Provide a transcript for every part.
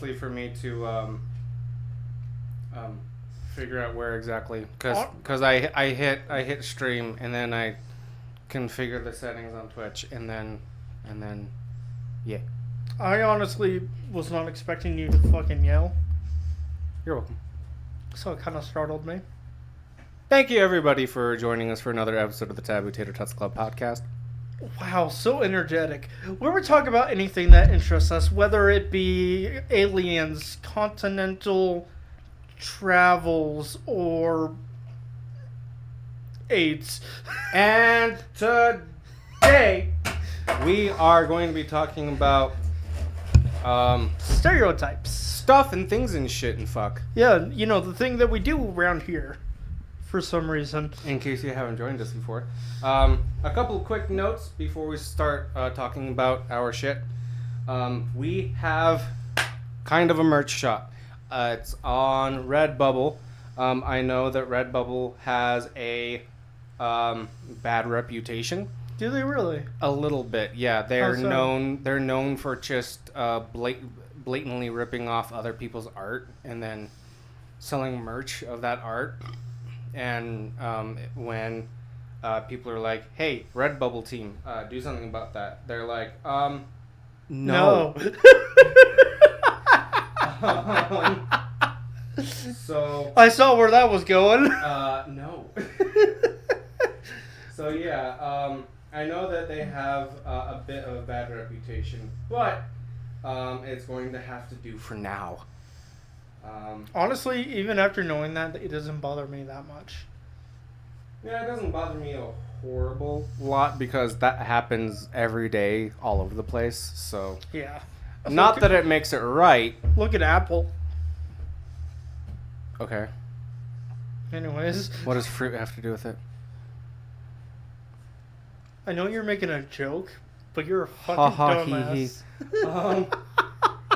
honestly for me to figure out where exactly, because I hit stream and then I configure the settings on Twitch and then yeah. I honestly was not expecting you to fucking yell, You're welcome. so it kind of startled me. Thank you everybody for joining us for another episode of the Taboo Tater Tots Club podcast. Wow, so energetic. Where we talk about anything that interests us, whether it be aliens, continental travels, or AIDS. And today we are going to be talking about Stereotypes. stuff and things and shit and fuck. Yeah, you know, the thing that we do around here for some reason. In case you haven't joined us before. A couple quick notes before we start talking about our shit. We have kind of a merch shop. It's on Redbubble. I know that Redbubble has a bad reputation. Do they really? A little bit, yeah. They're How so? known for just blatantly ripping off other people's art and then selling merch of that art. And when people are like, "Hey, Redbubble team, do something about that," they're like, no. So I saw where that was going. no. So yeah, I know that they have a bit of a bad reputation, but it's going to have to do for now. Honestly, even after knowing that, it doesn't bother me that much. Yeah, it doesn't bother me a horrible lot because that happens every day all over the place. So Yeah. not that it makes it right. Look at Apple. Okay. Anyways, What does fruit have to do with it? I know you're making a joke, but you're a fucking Ha ha hee dumbass.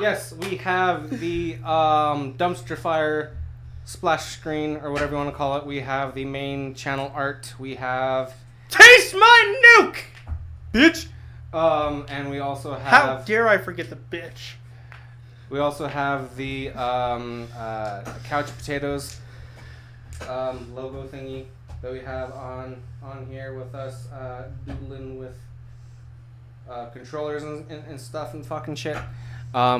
Yes, we have the dumpster fire splash screen, or whatever you want to call it. We have the main channel art. We have Taste my nuke! bitch. And we also have. How dare I forget the bitch? We also have the couch potatoes logo thingy that we have on here with us doodling with controllers and stuff and fucking shit.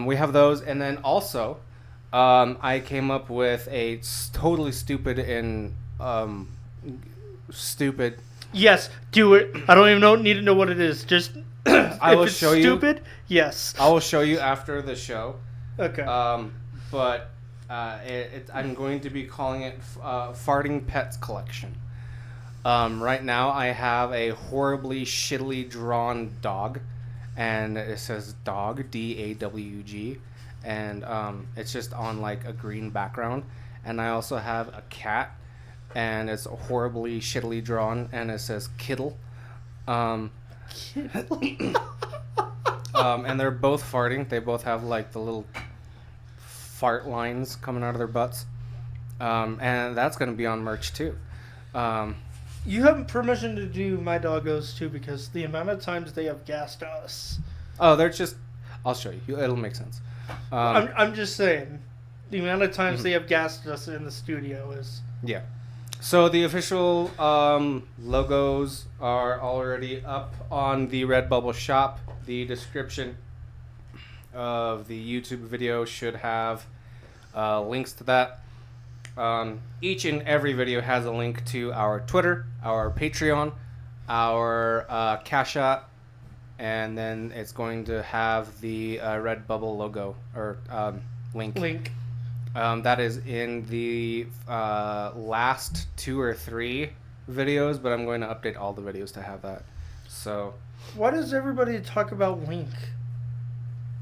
We have those, and then also I came up with a totally stupid and stupid. Yes, do it. I don't even need to know what it is. Just I will if it's show you. stupid, yes. I will show you after the show. Okay. But I'm going to be calling it Farting Pets Collection. Right now I have a horribly shittily drawn dog, and it says dog, D-A-W-G, and it's just on like a green background. And I also have a cat, and it's horribly shittily drawn, and it says Kittle. And they're both farting. They both have like the little fart lines coming out of their butts. And that's going to be on merch too. You have permission to do my doggos too, because the amount of times they have gassed us. Oh, they're just... I'll show you. It'll make sense. I'm just saying. The amount of times they have gassed us in the studio is... Yeah. So the official logos are already up on the Redbubble shop. The description of the YouTube video should have links to that. Each and every video has a link to our Twitter, our Patreon, our Cash App, and then it's going to have the Redbubble logo or link. That is in the last 2 or 3 videos, but I'm going to update all the videos to have that. So, why does everybody talk about Link?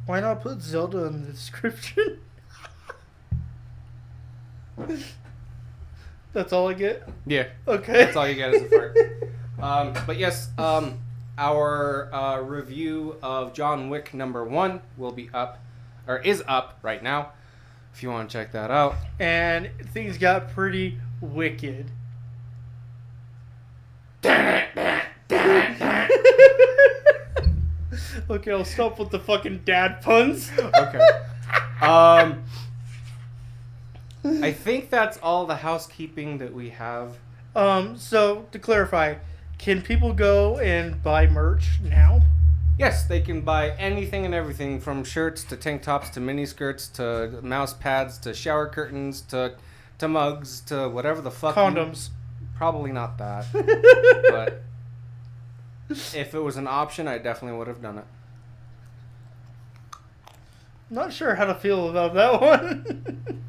Why not put Zelda in the description? That's all I get? yeah. Okay. That's all you get is a fart. But yes, our review of John Wick #1 will be up, or is up right now, if you want to check that out. And things got pretty wicked. Okay, I'll stop with the fucking dad puns. Okay. I think that's all the housekeeping that we have. So to clarify, can people go and buy merch now? Yes, they can buy anything and everything from shirts to tank tops to mini skirts to mouse pads to shower curtains to mugs to whatever the fuck. Condoms. Probably not that. But if it was an option, I definitely would have done it. Not sure how to feel about that one.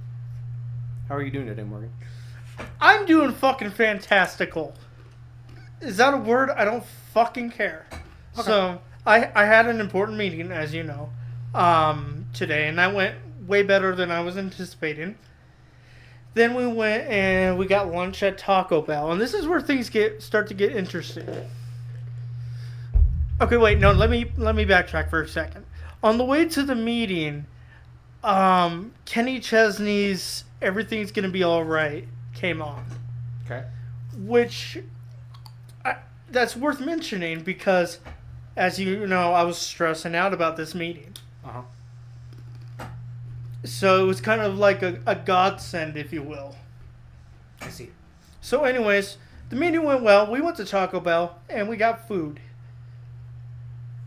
How are you doing today, Morgan? I'm doing fucking fantastical. Is that a word? I don't fucking care. Okay. So, I had an important meeting, as you know, today, and that went way better than I was anticipating. Then we went and we got lunch at Taco Bell, and this is where things start to get interesting. Okay, wait, no, let me backtrack for a second. On the way to the meeting, Kenny Chesney's "Everything's Gonna Be All Right" came on. Okay. Which, that's worth mentioning because, as you know, I was stressing out about this meeting. Uh-huh. So it was kind of like a godsend, if you will. I see. So anyways, the meeting went well. We went to Taco Bell, and we got food.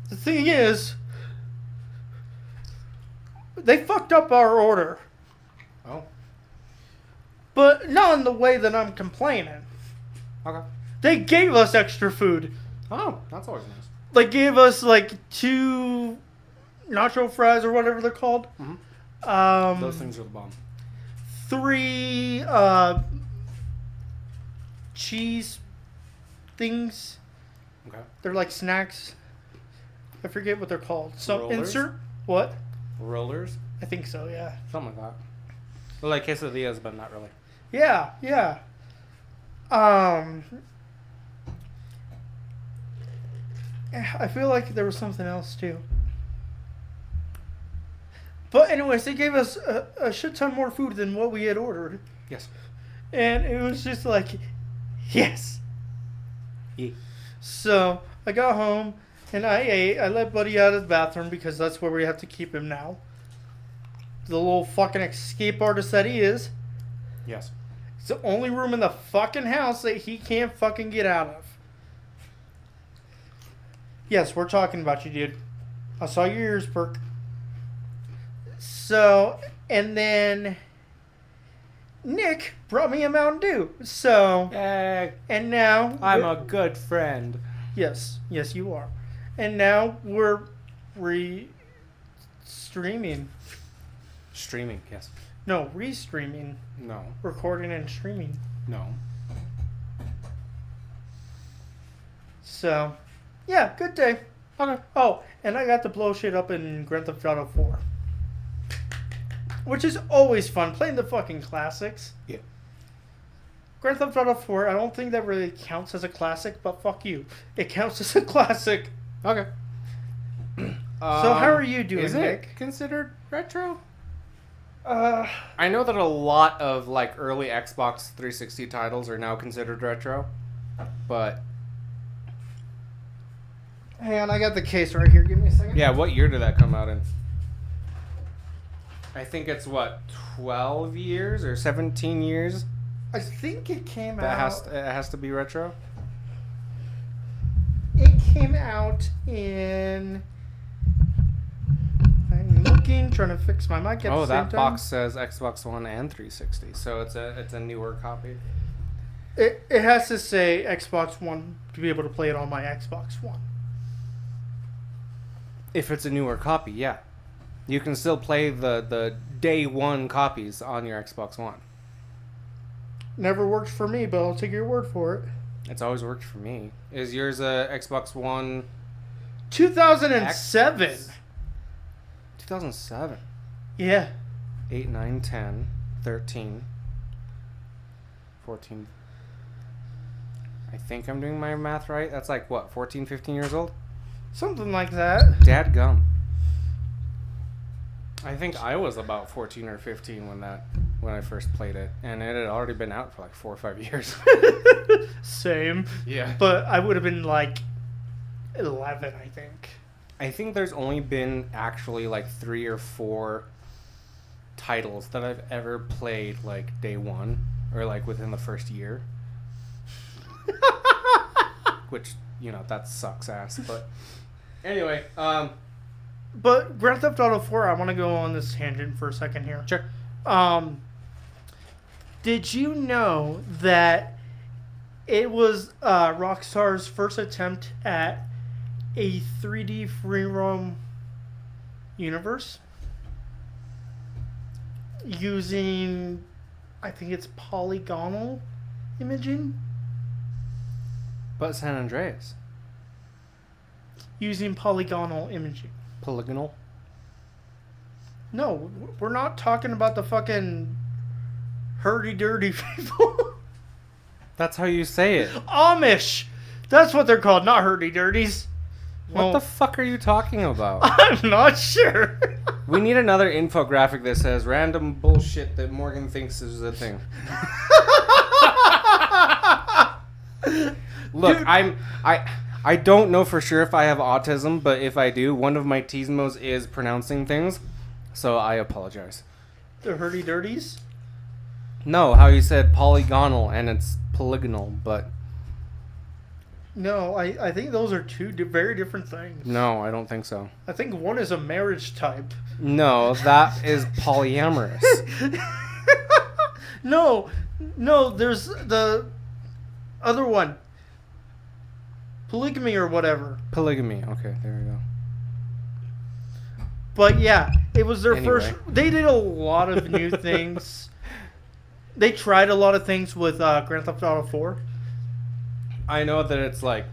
The thing is, they fucked up our order. Oh. But not in the way that I'm complaining. Okay. They gave us extra food. Oh, that's always nice. They gave us like 2 nacho fries or whatever they're called. Mm-hmm. Those things are the bomb. 3 cheese things. Okay. They're like snacks. I forget what they're called. So Rollers? insert what? Rollers? I think so, yeah. Something like that. They're like quesadillas, but not really. Yeah. I feel like there was something else too. But anyways, they gave us a shit ton more food than what we had ordered. Yes. And it was just like, yes. Yeah. So I got home and I ate. I let Buddy out of the bathroom because that's where we have to keep him now. The little fucking escape artist that he is. Yes. It's the only room in the fucking house that he can't fucking get out of. Yes, we're talking about you, dude. I saw your ears perk. So, and then Nick brought me a Mountain Dew. So, and now I'm a good friend. Yes, you are. And now we're streaming. Streaming, yes. No, restreaming. No. Recording and streaming. No. So, yeah, good day. Okay. Oh, and I got to blow shit up in Grand Theft Auto 4. Which is always fun, playing the fucking classics. Yeah. Grand Theft Auto 4, I don't think that really counts as a classic, but fuck you. It counts as a classic. Okay. So how are you doing, is Nick? it considered retro? I know that a lot of like early Xbox 360 titles are now considered retro, but hang on, I got the case right here. Give me a second. yeah, what year did that come out in? I think it's what, 12 years or 17 years? I think it came That out. it has to be retro. It came out in. I'm looking, trying to fix my mic at the same that time. box says Xbox One and 360, so it's a newer copy. It has to say Xbox One to be able to play it on my Xbox One. If it's a newer copy, yeah. You can still play the day one copies on your Xbox One. Never worked for me, but I'll take your word for it. It's always worked for me. Is yours a Xbox One? 2007. X? 2007. Yeah. 8, 9, 10, 13, 14. I think I'm doing my math right. That's like, what, 14, 15 years old? Something like that. Dadgum. I think I was about 14 or 15 when I first played it, and it had already been out for like 4 or 5 years. Same. Yeah. But I would have been like 11, I think. I think there's only been actually like 3 or 4 titles that I've ever played like day one or like within the first year. Which, you know, that sucks ass. But anyway, But Grand Theft Auto 4, I want to go on this tangent for a second here. sure. Did you know that it was Rockstar's first attempt at a 3D free roam universe using, I think it's polygonal imaging? But San Andreas. Using polygonal imaging. Polygonal? No, we're not talking about the fucking hurdy-dirty people. That's how you say it. Amish! That's what they're called, not hurdy-dirties. What the fuck are you talking about? I'm not sure. We need another infographic that says random bullshit that Morgan thinks is a thing. Look, Dude. I don't know for sure if I have autism, but if I do, one of my Tismos is pronouncing things, so I apologize. The hurdy-dirties? No, how you said polygonal and it's polygonal, but No, I think those are two very different things. no, I don't think so. I think one is a marriage type. No, that is polyamorous. No, there's the other one. Polygamy or whatever. Polygamy. Okay, there we go. But yeah, it was their Anyway. first. They did a lot of new things. They tried a lot of things with Grand Theft Auto 4. I know that it's like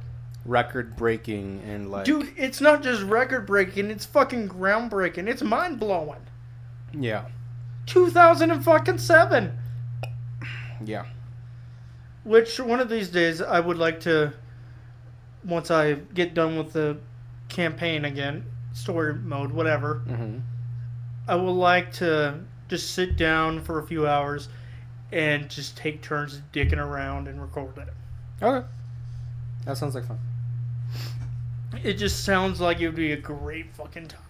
record breaking and like Dude, it's not just record breaking, it's fucking groundbreaking. It's mind blowing. yeah. 2007. Yeah. Which one of these days I would like to, once I get done with the campaign again, story mode, whatever, Mhm. I would like to just sit down for a few hours and just take turns dicking around and record it. Okay. That sounds like fun. It just sounds like it would be a great fucking time.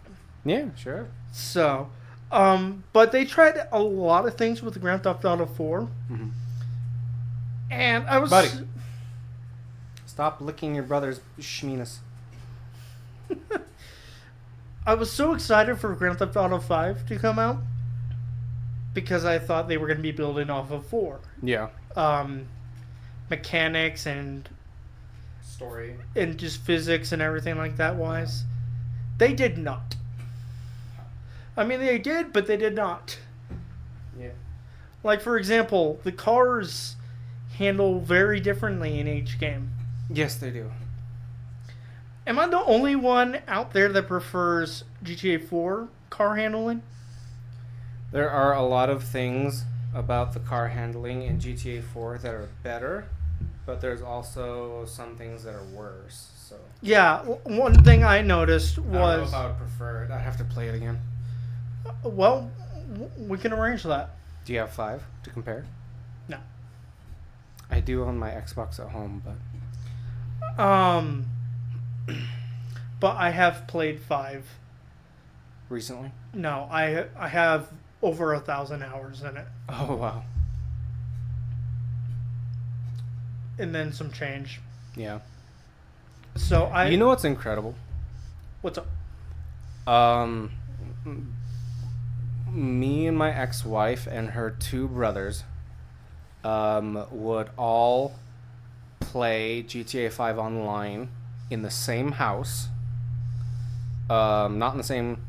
Yeah, sure. So, but they tried a lot of things with Grand Theft Auto 4. Mhm. And I was... Buddy. Stop licking your brother's schmeenus. I was so excited for Grand Theft Auto 5 to come out because I thought they were going to be building off of 4. Yeah. Mechanics and Story. just physics and everything like that wise. They did not. I mean, they did, but they did not. Yeah. Like, for example, the cars handle very differently in each game. Yes, they do. Am I the only one out there that prefers GTA 4 car handling? There are a lot of things about the car handling in GTA 4 that are better, but there's also some things that are worse. So Yeah, one thing I noticed I don't know was... if I would prefer it. I'd have to play it again. Well, we can arrange that. Do you have 5 to compare? No. I do on my Xbox at home, but But I have played 5. recently. No, I have over 1,000 hours in it, Oh wow. and then some change. Yeah. So You know what's incredible? what's up? Me and my ex-wife and her 2 brothers would all play GTA 5 online in the same house. Not in the same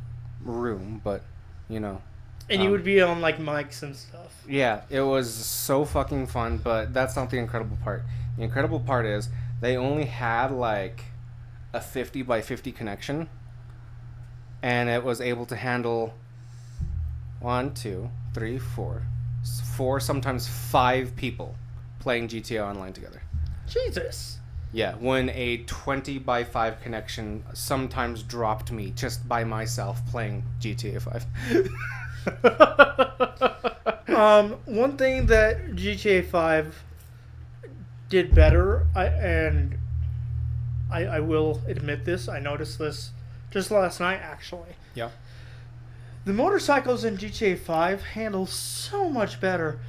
room, but you know. And you would be on like mics and stuff. Yeah, it was so fucking fun, but that's not the incredible part. The incredible part is they only had like a 50 by 50 connection, and it was able to handle 1, 2, 3, 4, sometimes 5 people playing GTA Online together. Jesus. Yeah, when a 20 by 5 connection sometimes dropped me just by myself playing GTA 5. One thing that GTA 5 did better, I will admit this, I noticed this just last night actually. Yeah. The motorcycles in GTA 5 handle so much better.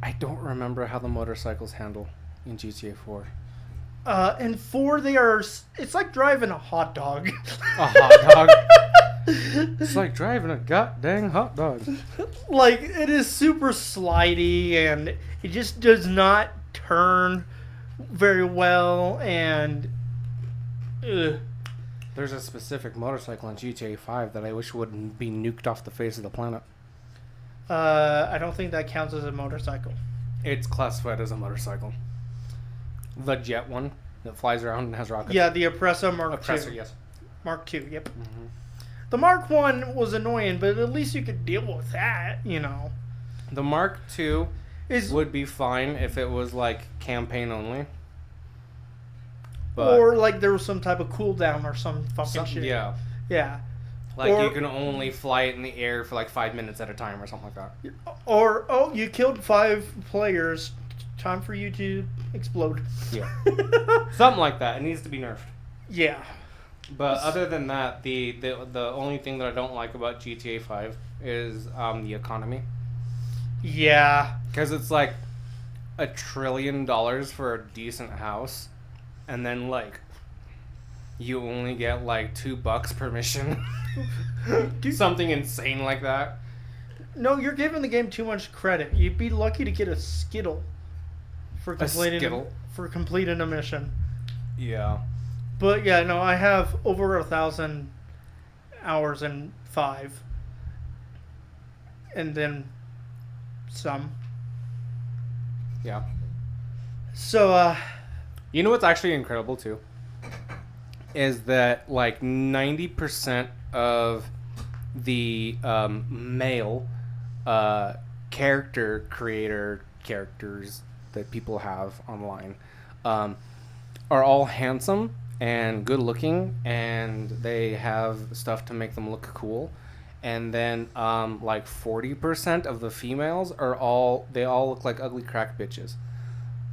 I don't remember how the motorcycles handle in GTA 4. In 4, they are. It's like driving a hot dog. A hot dog? It's like driving a goddamn hot dog. Like, it is super slidey, and it just does not turn very well, and... Ugh. There's a specific motorcycle in GTA 5 that I wish wouldn't be nuked off the face of the planet. I don't think that counts as a motorcycle. It's classified as a motorcycle. The jet one that flies around and has rockets. Yeah, the Oppressor Mark Oppressor, II. yes. Mark II, yep. Mm-hmm. The Mark 1 was annoying, but at least you could deal with that, you know. The Mark II Is would be fine if it was like campaign only. But or like there was some type of cooldown or some fucking shit. yeah. Yeah. Like Or- you can only fly it in the air for like 5 minutes at a time or something like that. Or, oh, you killed 5 players. Time for you to explode. Yeah. Something like that. It needs to be nerfed. Yeah. But other than that, the only thing that I don't like about GTA 5 is the economy. Yeah. Because it's like $1 trillion for a decent house, and then like you only get like $2 per mission. Something insane like that. No, you're giving the game too much credit. You'd be lucky to get a Skittle for completing a mission. Yeah. But yeah, no, I have over 1,000 hours in 5, and then some. Yeah. So, You know what's actually incredible too? Is that like 90% of the male characters that people have online are all handsome and good looking, and they have stuff to make them look cool. And then like 40% of the females they all look like ugly crack bitches.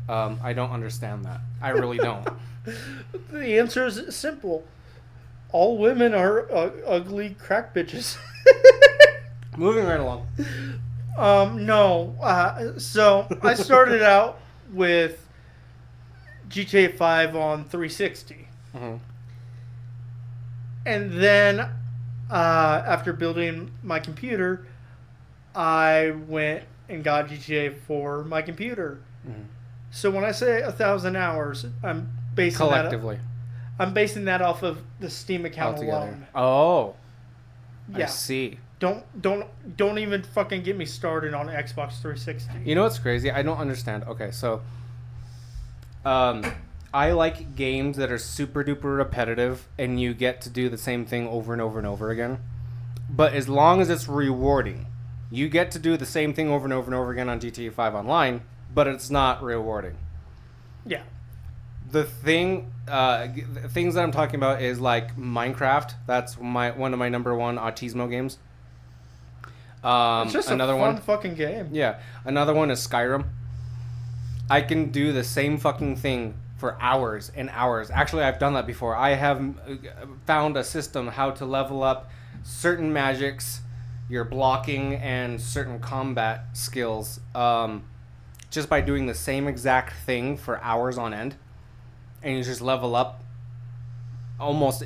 I don't understand that. I really don't. the answer is simple. All women are ugly crack bitches. Moving right along. No. So, I started out with GTA 5 on 360. Mm-hmm. And then, after building my computer, I went and got GTA for my computer. Mm-hmm. So when I say 1,000 hours, I'm basing Collectively. I'm basing that off of the Steam account Altogether. alone. Oh. Yeah. I see. Don't even fucking get me started on Xbox 360. You know what's crazy? I don't understand. Okay, so I like games that are super duper repetitive and you get to do the same thing over and over and over again. But as long as it's rewarding, you get to do the same thing over and over and over again on GTA 5 Online, but it's not rewarding. Yeah. The things that I'm talking about is like Minecraft. That's one of my number one Autismo games. It's just another a fun one, fucking game. yeah. Another one is Skyrim. I can do the same fucking thing for hours and hours. Actually, I've done that before. I have found a system how to level up certain magics, your blocking, and certain combat skills just by doing the same exact thing for hours on end. And you just level up almost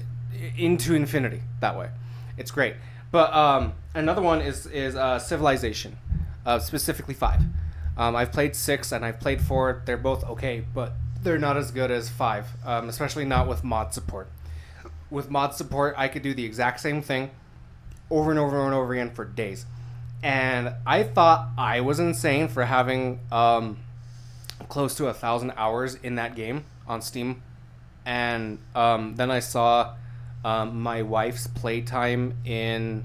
into infinity that way. It's great. But another one is Civilization, specifically 5. I've played 6 and I've played 4. They're both okay, but they're not as good as 5, especially not with mod support. With mod support, I could do the exact same thing over and over and over again for days. And I thought I was insane for having close to 1,000 hours in that game on Steam. And then I saw my wife's playtime in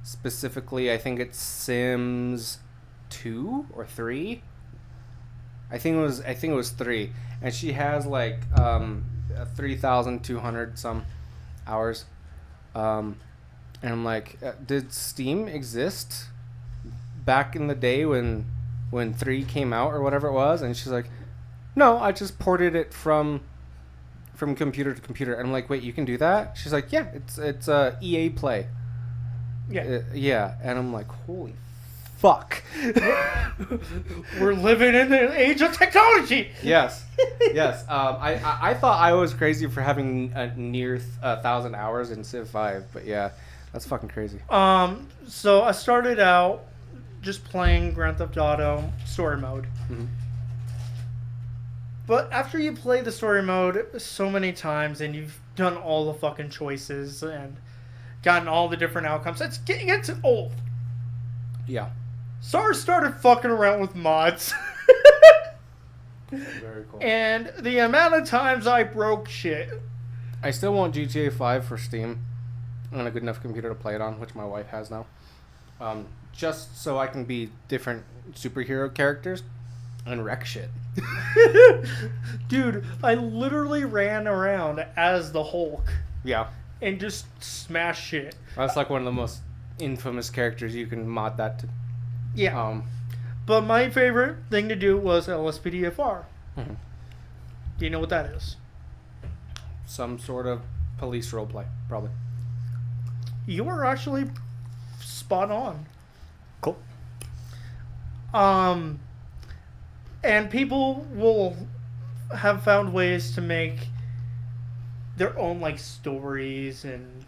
specifically, I think it's Sims 2 or 3. I think it was 3, and she has like 3,200 some hours. And I'm like, did Steam exist back in the day when 3 came out or whatever it was? And she's like, no, I just ported it from from computer to computer. And I'm like, wait, you can do that? She's like, yeah, it's EA Play. Yeah. Yeah. And I'm like, holy fuck. We're living in the age of technology. Yes. Yes. I thought I was crazy for having near 1,000 hours in Civ 5, but yeah, that's fucking crazy. So I started out just playing Grand Theft Auto story mode. Mm-hmm. But after you play the story mode so many times and you've done all the fucking choices and gotten all the different outcomes, it gets old. Yeah. So I started fucking around with mods. Very cool. And the amount of times I broke shit. I still want GTA 5 for Steam and a good enough computer to play it on, which my wife has now. Just so I can be different superhero characters and wreck shit. Dude, I literally ran around as the Hulk. Yeah. And just smash shit. That's like one of the most infamous characters. You can mod that to. Yeah. But my favorite thing to do was LSPDFR. Mm-hmm. Do you know what that is? Some sort of police roleplay, probably. You were actually spot on. Cool. And people will have found ways to make their own like stories and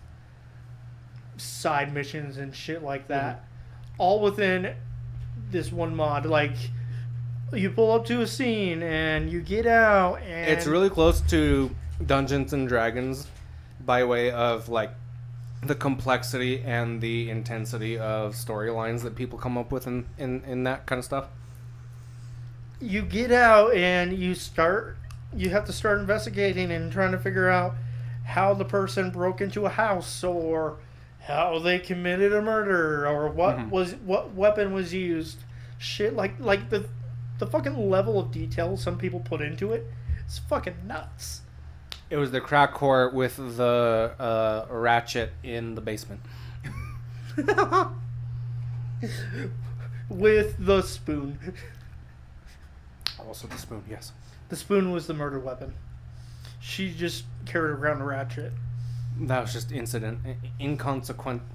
side missions and shit like that, all within this one mod. Like, you pull up to a scene and you get out, and It's really close to Dungeons and Dragons by way of like the complexity and the intensity of storylines that people come up with in that kind of stuff. you get out and you have to start investigating and trying to figure out how the person broke into a house, or how they committed a murder, or what weapon was used. Shit, like the fucking level of detail some people put into it, it's fucking nuts. It was the crack whore with the ratchet in the basement. With the spoon. Also the spoon, yes. The spoon was the murder weapon. She just carried around a ratchet. That was just inconsequential.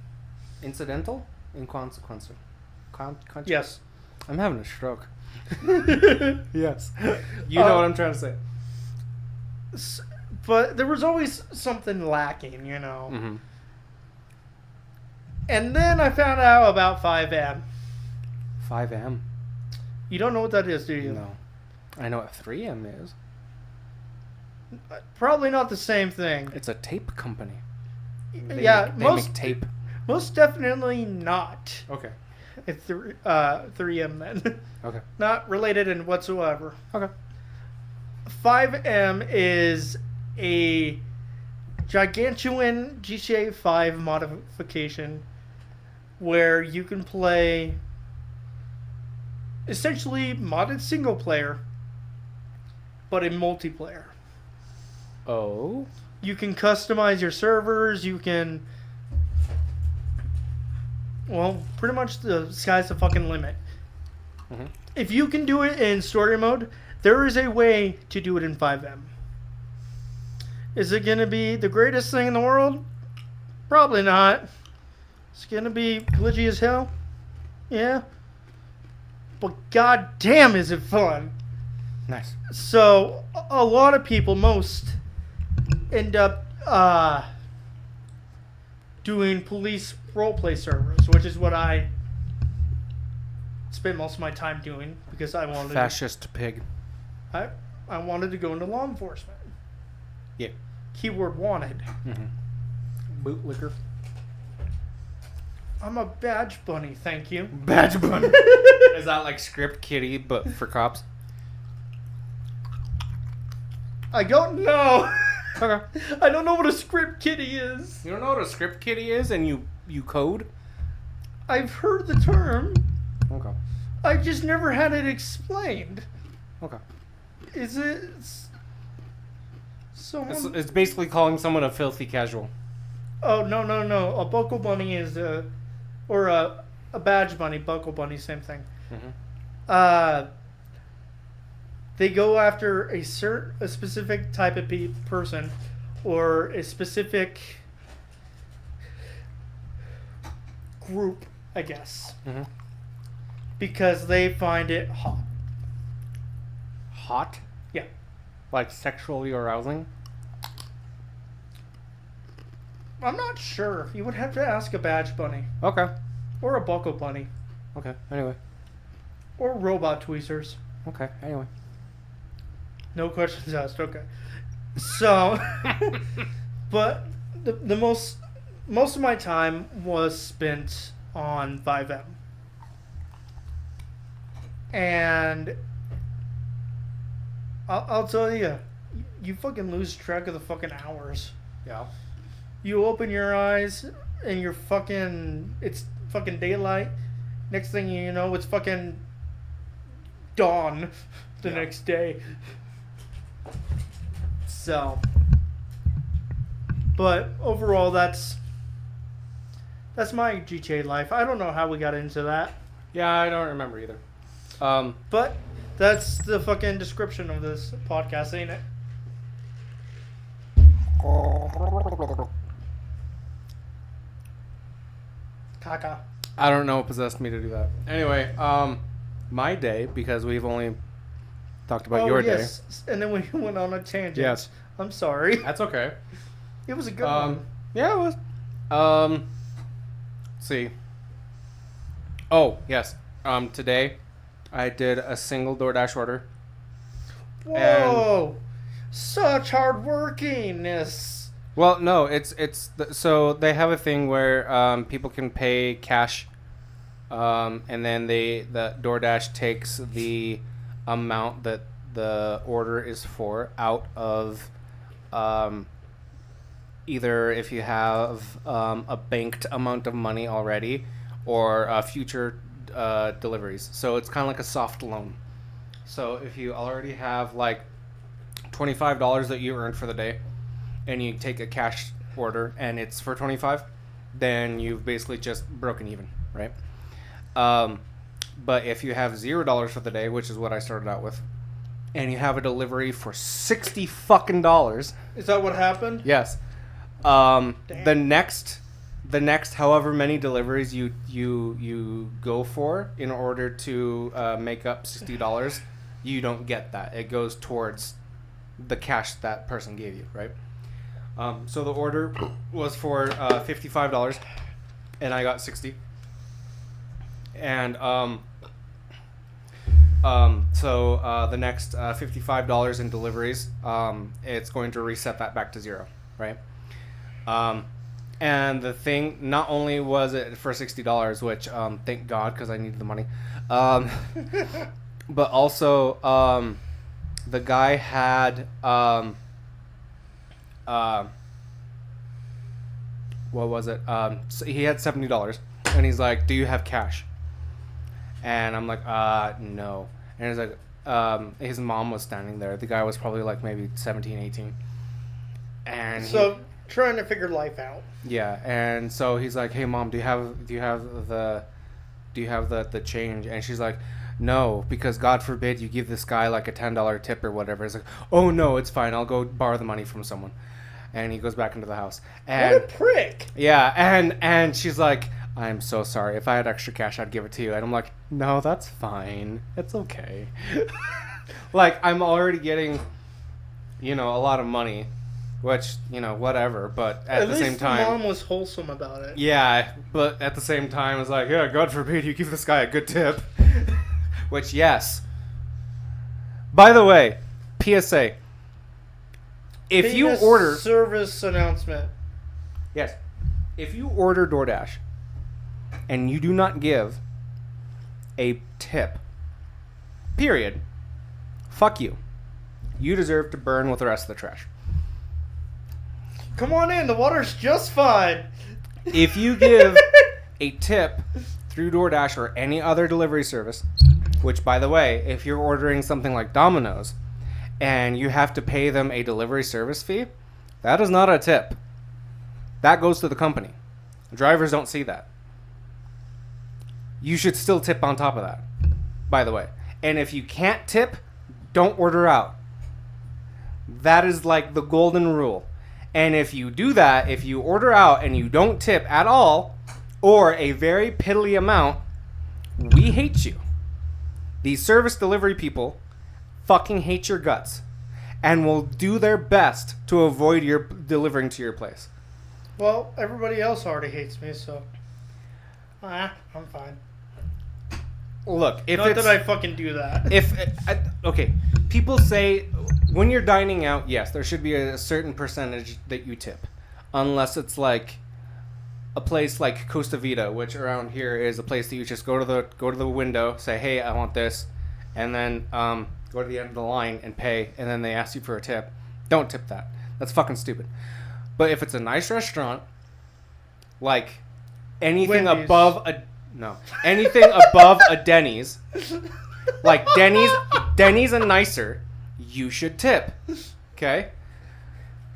Yes. I'm having a stroke. Yes. You know what I'm trying to say. But there was always something lacking, you know. Mm-hmm. And then I found out about 5M. 5M? You don't know what that is, do you? No. I know what 3M is. Probably not the same thing. It's a tape company. They most make tape. Most definitely not. Okay. It's 3M then. Okay. Not related in whatsoever. Okay. 5M is a gigantuan GTA 5 modification where you can play essentially modded single player, but in multiplayer. Oh? You can customize your servers, you can... Well, pretty much the sky's the fucking limit. Mm-hmm. If you can do it in story mode, there is a way to do it in 5M. Is it going to be the greatest thing in the world? Probably not. It's going to be glitchy as hell? Yeah. But goddamn is it fun. Nice. So, a lot of people, most, end up doing police roleplay servers, which is what I spent most of my time doing because I wanted Fascist pig. I wanted to go into law enforcement. Yeah. Keyword wanted. Mm-hmm. Bootlicker. I'm a badge bunny, thank you. Badge bunny. Is that like Script Kitty, but for cops? I don't know. Okay. I don't know what a script kitty is. You don't know what a Script Kitty is, and you code? I've heard the term. Okay. I've just never had it explained. Okay. Is it someone? It's basically calling someone a filthy casual. Oh, no. A buckle bunny is a badge bunny, buckle bunny, same thing. Mm-hmm. they go after a specific type of person or a specific group, I guess, because they find it hot. Hot? Yeah. Like sexually arousing? I'm not sure. You would have to ask a badge bunny. Okay. Or a bucko bunny. Okay, anyway. Or robot tweezers. Okay, anyway. No questions asked. Okay. So, but the most of my time was spent on 5M. And I'll tell you, you fucking lose track of the fucking hours. Yeah. You open your eyes and it's fucking daylight. Next thing you know, it's fucking dawn the next day. So, but overall, that's my GTA life. I don't know how we got into that. Yeah, I don't remember either. But that's the fucking description of this podcast, ain't it? Caca. I don't know what possessed me to do that. Anyway, my day, because we've only talked about your day. And then we went on a tangent. Yes. I'm sorry. That's okay. It was a good one. Yeah, it was. Let's see. Oh, yes. Today, I did a single DoorDash order. Whoa! Such hard workingness. Well, no, so they have a thing where people can pay cash, and then the DoorDash takes the amount that the order is for out of either if you have a banked amount of money already or future deliveries. So it's kind of like a soft loan. So if you already have like $25 that you earned for the day, and you take a cash order and it's for $25, then you've basically just broken even, right? But if you have $0 for the day, which is what I started out with, and you have a delivery for $60 fucking dollars. Is that what happened? Yes. The next however many deliveries you go for in order to make up $60, you don't get that. It goes towards the cash that person gave you, right? So the order was for $55, and I got $60. And so the next $55 in deliveries, it's going to reset that back to $0, right? And the thing, not only was it for $60, which thank God, because I needed the money, but also the guy had what was it? So he had $70, and he's like, "Do you have cash?" And I'm like, "No." And he's like, his mom was standing there. The guy was probably like maybe 17, 18. And so trying to figure life out. Yeah, and so he's like, "Hey, Mom, do you have the change?" And she's like, "No, because God forbid you give this guy like a $10 tip or whatever." It's like, "Oh no, it's fine. I'll go borrow the money from someone." And he goes back into the house. And what a prick! Yeah, and she's like, "I'm so sorry. If I had extra cash, I'd give it to you." And I'm like, "No, that's fine. It's okay." Like, I'm already getting, a lot of money, which, whatever. But at the same time, Mom was wholesome about it. Yeah, but at the same time, it's like, yeah, God forbid you give this guy a good tip. Which, yes. By the way, PSA. If you order service announcement. Yes. If you order DoorDash and you do not give a tip, period, fuck you. You deserve to burn with the rest of the trash. Come on in, the water's just fine. If you give a tip through DoorDash or any other delivery service, which, by the way, if you're ordering something like Domino's and you have to pay them a delivery service fee, that is not a tip. That goes to the company. Drivers don't see that. You should still tip on top of that, by the way. And if you can't tip, don't order out. That is like the golden rule. And if you do that, if you order out and you don't tip at all, or a very piddly amount, we hate you. These service delivery people fucking hate your guts and will do their best to avoid your delivering to your place. Well, everybody else already hates me, so I'm fine. Look, if not it's, that I fucking do that. Okay, people say when you're dining out, yes, there should be a certain percentage that you tip, unless it's like a place like Costa Vida, which around here is a place that you just go to the window, say, hey, I want this, and then go to the end of the line and pay, and then they ask you for a tip. Don't tip that. That's fucking stupid. But if it's a nice restaurant, like anything Wendy's. anything above a Denny's, like Denny's and nicer, you should tip. Okay?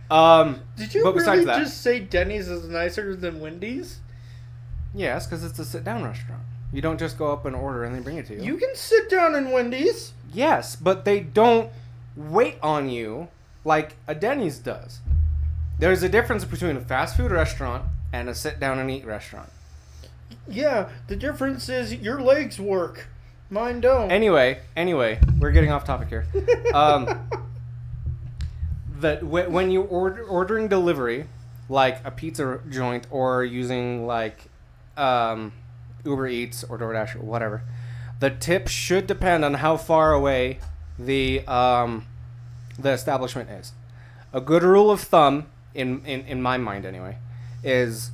Did you really just say Denny's is nicer than Wendy's? Yes, because it's a sit-down restaurant. You don't just go up and order and they bring it to you. You can sit down in Wendy's. Yes, but they don't wait on you like a Denny's does. There's a difference between a fast food restaurant and a sit-down and eat restaurant. Yeah, the difference is your legs work. Mine don't. Anyway, we're getting off topic here. When you're ordering delivery, like a pizza joint or using like Uber Eats or DoorDash or whatever, the tip should depend on how far away the establishment is. A good rule of thumb, in my mind anyway, is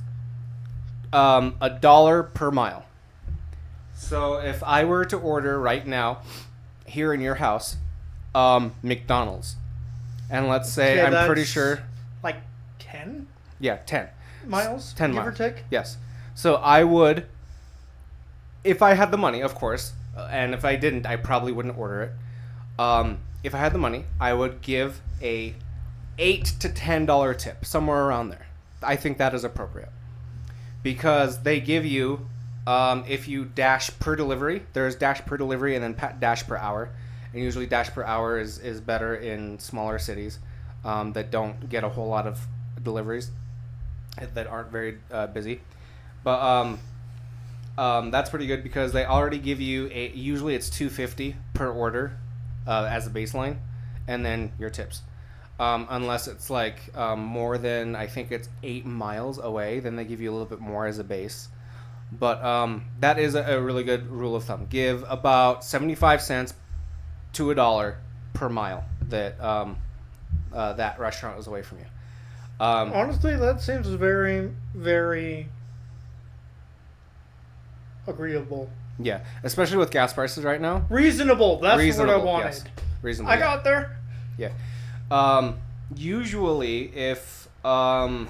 $1 per mile. So if I were to order right now here in your house, McDonald's, and let's say I'm pretty sure like 10? Yeah, 10 miles. 10 give miles. or take. Yes. So I would, if I had the money, of course, and if I didn't, I probably wouldn't order it. If I had the money, I would give a $8 to $10 tip, somewhere around there. I think that is appropriate because they give you, if you dash per delivery, there's dash per delivery and then dash per hour, and usually dash per hour is better in smaller cities that don't get a whole lot of deliveries that aren't very busy. But that's pretty good because they already give you usually it's $2.50 per order as a baseline, and then your tips. Unless it's like more than, I think it's 8 miles away, then they give you a little bit more as a base. But that is a really good rule of thumb. Give about 75 cents to $1 per mile that that restaurant is away from you. Honestly, that seems very, very agreeable. Yeah, especially with gas prices right now. Reasonable. That's what I wanted. Yes. Reasonable. I got there. Yeah. Usually, if I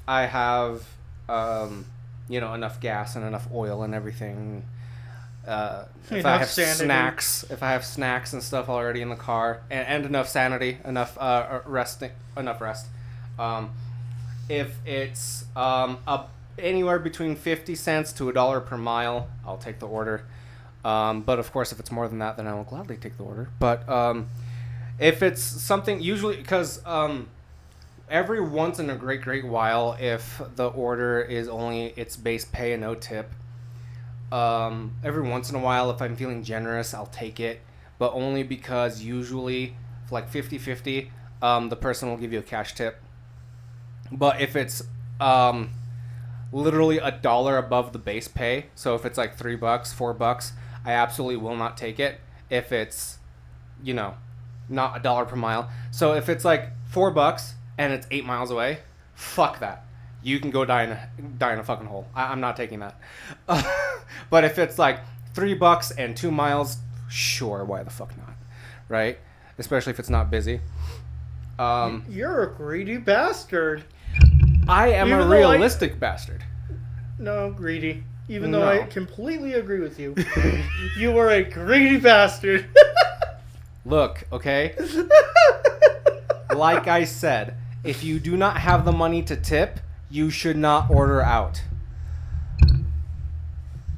have enough gas and enough oil and everything, if I have snacks and stuff already in the car, and enough sanity, enough rest, if it's anywhere between 50 cents to $1 per mile, I'll take the order. But of course, if it's more than that, then I will gladly take the order. But if it's something, usually because every once in a great while, if the order is only its base pay and no tip, every once in a while, if I'm feeling generous, I'll take it. But only because usually, like 50-50, the person will give you a cash tip. But if it's literally $1 above the base pay, so if it's like $3, $4, I absolutely will not take it if it's, not $1 per mile. So if it's like $4 and it's 8 miles away, fuck that. You can go die in a fucking hole. I'm not taking that. But if it's like $3 and 2 miles, sure, why the fuck not, right? Especially if it's not busy. You're a greedy bastard. I am a realistic bastard. No, greedy. Even though I completely agree with you. You are a greedy bastard. Look, okay? Like I said, if you do not have the money to tip, you should not order out.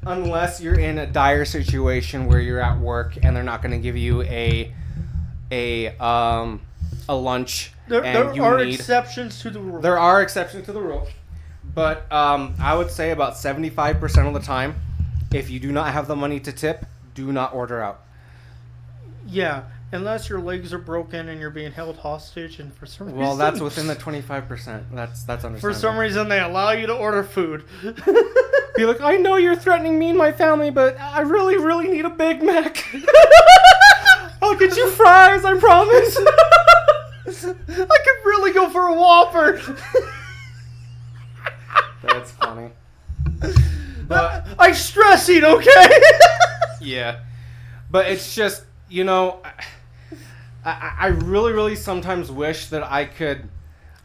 unless you're in a dire situation where you're at work and they're not going to give you a lunch. There and are exceptions to the rule. There are exceptions to the rule, but I would say about 75% of the time, if you do not have the money to tip, do not order out. Yeah, unless your legs are broken and you're being held hostage, and for some reason... Well, that's within the 25%. That's understandable. For some reason, they allow you to order food. Be like, I know you're threatening me and my family, but I really, really need a Big Mac. I'll get you fries, I promise. I could really go for a Whopper. That's funny. But I stress eat, okay? yeah. But it's just, you know, I really, really sometimes wish that I could.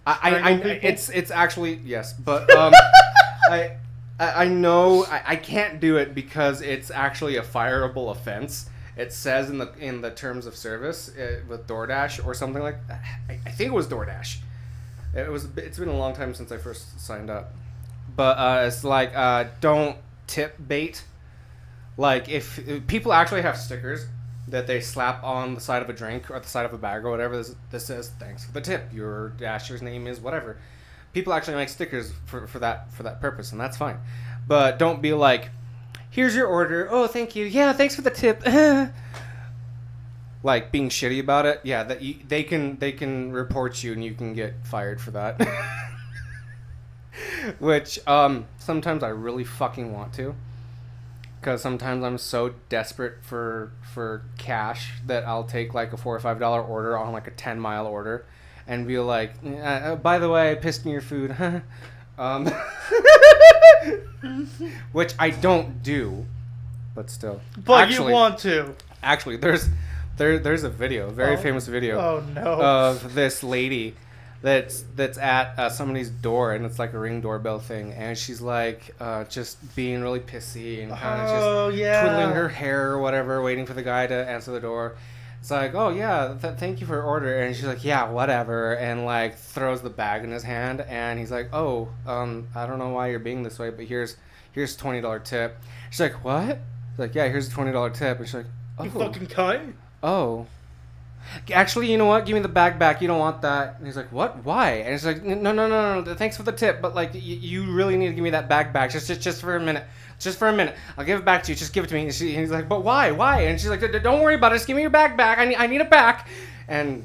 It's actually yes, but I know I can't do it because it's actually a fireable offense. It says in the terms of service with DoorDash or something like that. I think it was DoorDash. It's been a long time since I first signed up, but it's like don't tip bait. Like if people actually have stickers that they slap on the side of a drink or the side of a bag or whatever, this says thanks for the tip. Your dasher's name is whatever. People actually make stickers for that purpose, and that's fine. But don't be like, here's your order. Oh, thank you. Yeah, thanks for the tip. Like being shitty about it. Yeah, they can report you and you can get fired for that. Which sometimes I really fucking want to. Because sometimes I'm so desperate for cash that I'll take like a $4 or $5 order on like a 10-mile order and be like, by the way, I pissed in your food. Which I don't do, but still. But actually, you want to. Actually, there's a video, a very famous video of this lady that's at somebody's door, and it's like a Ring doorbell thing, and she's like just being really pissy and kind of just twiddling her hair or whatever, waiting for the guy to answer the door. It's like, oh yeah, thank you for your order, and she's like, yeah, whatever, and like throws the bag in his hand, and he's like, oh, I don't know why you're being this way, but here's $20 tip. She's like, what? He's like, yeah, here's a $20 tip, and she's like, oh, you fucking cunt. Oh. Actually, you know what? Give me the bag back. You don't want that. And he's like, what? Why? And he's like, no. Thanks for the tip, but like, you really need to give me that bag back, just for a minute. Just for a minute. I'll give it back to you. Just give it to me. And he's like, but why? And she's like, don't worry about it. Just give me your bag back. I need it back. And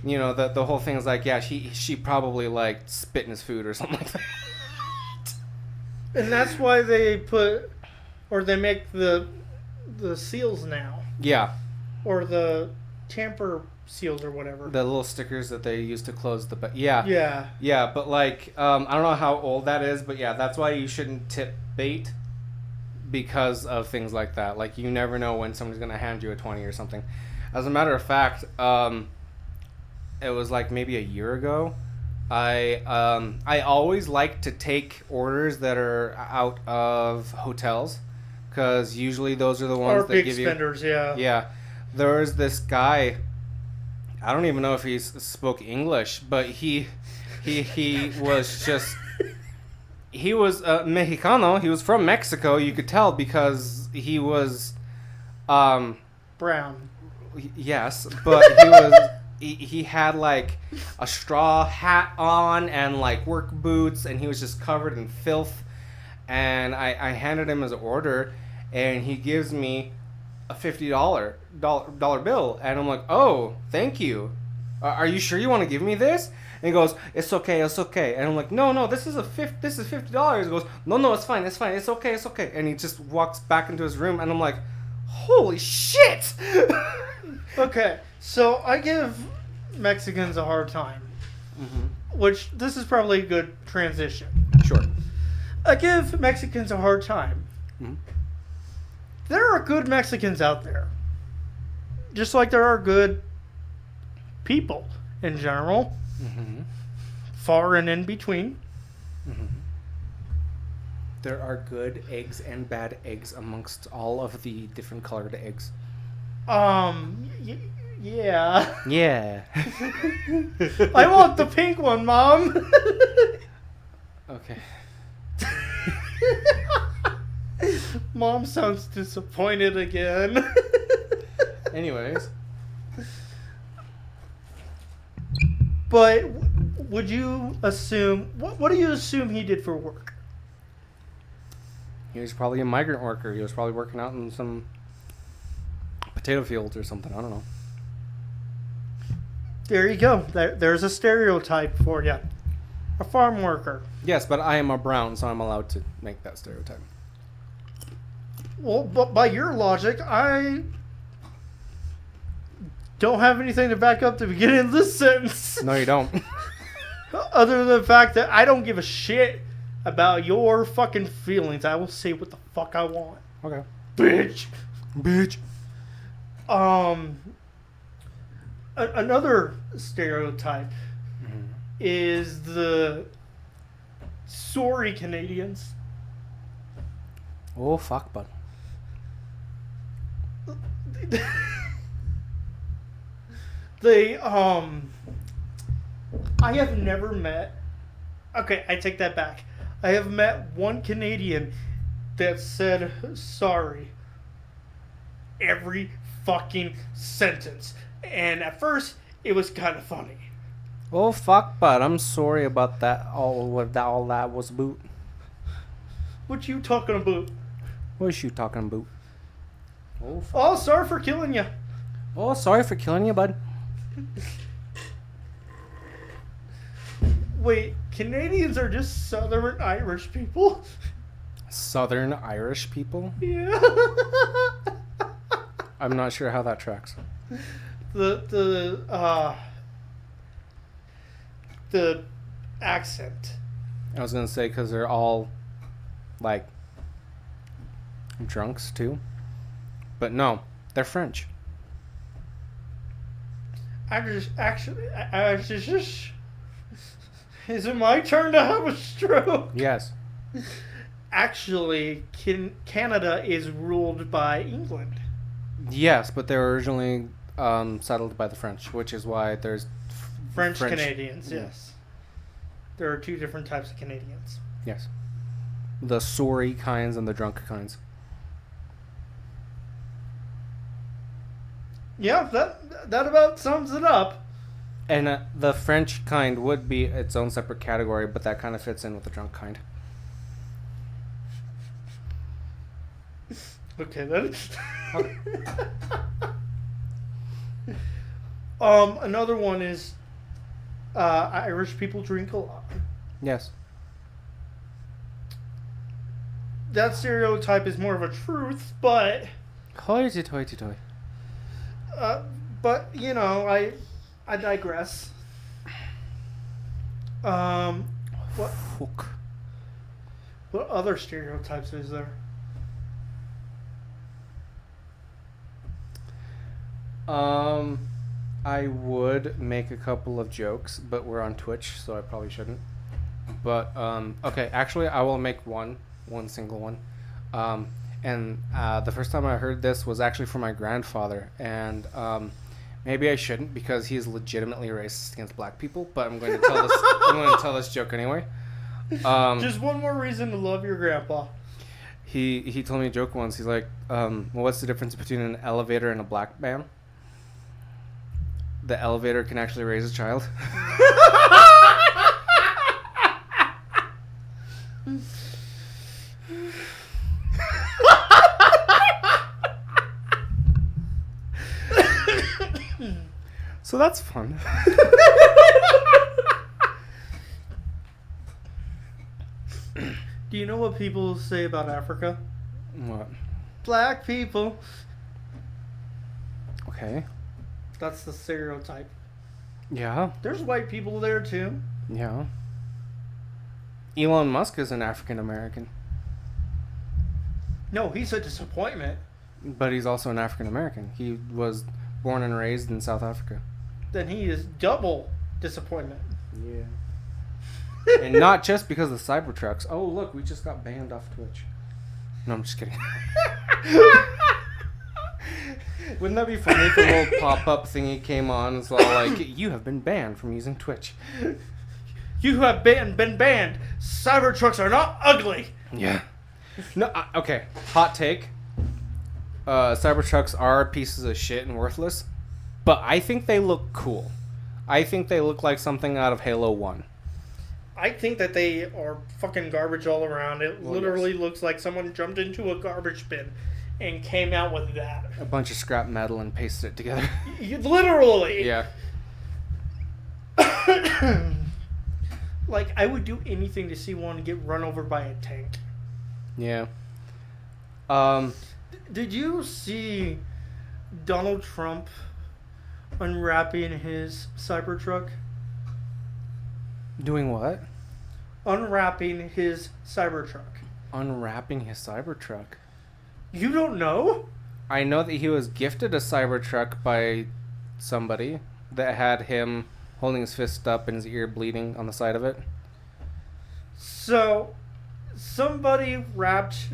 you know, the whole thing is like, yeah, she probably like spit in his food or something like that. And that's why they make the seals now. Yeah. Or the tamper seals or whatever. The little stickers that they use to close the... Yeah. Yeah, but like, I don't know how old that is, but yeah, that's why you shouldn't tip bait because of things like that. Like, you never know when somebody's going to hand you a 20 or something. As a matter of fact, it was like maybe a year ago. I always like to take orders that are out of hotels because usually those are the ones that give you... Or big spenders, yeah. Yeah. There was this guy, I don't even know if he spoke English, but he was just, he was Mexicano. He was from Mexico, you could tell, because he was... brown. Yes, but he had like a straw hat on and like work boots, and he was just covered in filth. And I handed him his order, and he gives me a $50 bill, and I'm like, oh, thank you. Are you sure you want to give me this? And he goes, it's okay. And I'm like, no, this is $50. He goes, no, it's fine, it's okay. And he just walks back into his room, and I'm like, holy shit. Okay, so I give Mexicans a hard time, which this is probably a good transition. Sure. I give Mexicans a hard time. There are good Mexicans out there. Just like there are good people in general. Far and in between. There are good eggs and bad eggs amongst all of the different colored eggs. Yeah. Yeah. I want the pink one, Mom. Okay. Mom sounds disappointed again. Anyways. But would you assume... What do you assume he did for work? He was probably a migrant worker. He was probably working out in some potato fields or something. I don't know. There you go. There's a stereotype for you. A farm worker. Yes, but I am a brown, so I'm allowed to make that stereotype. Well, but by your logic, I don't have anything to back up the beginning of this sentence. No, you don't. Other than the fact that I don't give a shit about your fucking feelings. I will say what the fuck I want. Okay. Bitch. Bitch. Another stereotype is the sorry Canadians. Oh, fuck, bud. They, I have never met... Okay, I take that back. I have met one Canadian that said sorry every fucking sentence. And at first, it was kind of funny. Oh, fuck, bud. I'm sorry about that. All that was about. What you talking about? What is you talking about? Oh, fuck. Oh, sorry for killing you. Oh, sorry for killing you, bud. Wait, Canadians are just Southern Irish people? Southern Irish people? Yeah. I'm not sure how that tracks. The accent. I was gonna say because they're all like drunks too, but no, they're French. I just is it my turn to have a stroke? Yes. Actually, Canada is ruled by England. Yes, but they were originally settled by the French, which is why there's French Canadians. Yes, there are two different types of Canadians. Yes, the sorry kinds and the drunk kinds. Yeah, that about sums it up. And the French kind would be its own separate category, but that kind of fits in with the drunk kind. Okay, then. Okay. Another one is Irish people drink a lot. Yes. That stereotype is more of a truth, but Hoity-toity-toy. but you know, I digress. What Fuck. what other stereotypes is there? I would make a couple of jokes, but we're on Twitch, so I probably shouldn't. But okay, actually, I will make one single one. And the first time I heard this was actually from my grandfather, and maybe I shouldn't because he is legitimately racist against black people. But I'm going to tell this. I'm going to tell this joke anyway. Just one more reason to love your grandpa. He told me a joke once. He's like, well, what's the difference between an elevator and a black man? The elevator can actually raise a child. So that's fun. Do you know what people say about Africa? What? Black people. Okay. That's the stereotype. Yeah. There's white people there too. Yeah. Elon Musk is an African American. No, he's a disappointment. But he's also an African American. He was born and raised in South Africa. Then he is double disappointment. Yeah. And not just because of the Cybertrucks. Oh, look, we just got banned off Twitch. No, I'm just kidding. Wouldn't that be funny if a little pop-up thingy came on? It's all like, you have been banned from using Twitch. You have been banned. Cybertrucks are not ugly. Yeah. No, okay. Hot take. Cybertrucks are pieces of shit and worthless, but I think they look cool. I think they look like something out of Halo 1. I think that they are fucking garbage all around. It literally looks like someone jumped into a garbage bin and came out with that. A bunch of scrap metal and pasted it together. Literally. Yeah. Like, I would do anything to see one get run over by a tank. Yeah. Did you see Donald Trump unwrapping his Cybertruck? Doing what? Unwrapping his Cybertruck. Unwrapping his Cybertruck. You don't know? I know that he was gifted a Cybertruck by somebody that had him holding his fist up and his ear bleeding on the side of it. So, somebody wrapped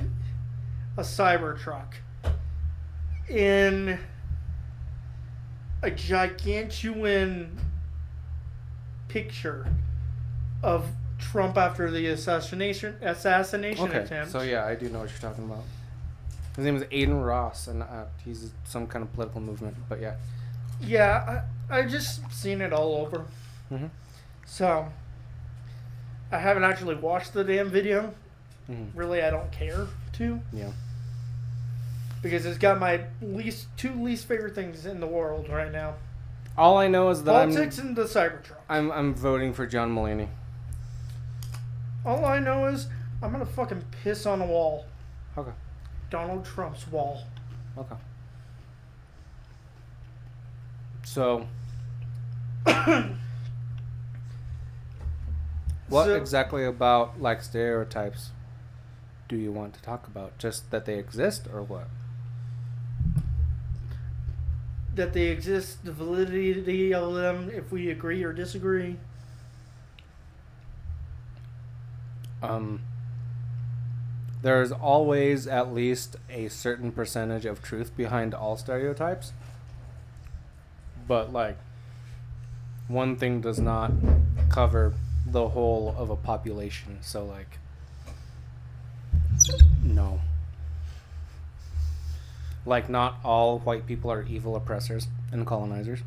a Cybertruck in a gigantuan picture of Trump after the assassination attempt. So yeah, I do know what you're talking about. His name is Aiden Ross, and he's some kind of political movement. But yeah. Yeah, I just seen it all over. Mm-hmm. So, I haven't actually watched the damn video. Mm-hmm. Really, I don't care to. Yeah. Because it's got my two least favorite things in the world right now. All I know is that politics and the Cybertruck. I'm voting for John Mulaney. All I know is I'm gonna fucking piss on a wall. Okay. Donald Trump's wall. Okay. So, what exactly about like stereotypes do you want to talk about? Just that they exist, or what? That they exist, the validity of them, if we agree or disagree. There's always at least a certain percentage of truth behind all stereotypes. But, like, one thing does not cover the whole of a population. So, like, no. Like, not all white people are evil oppressors and colonizers.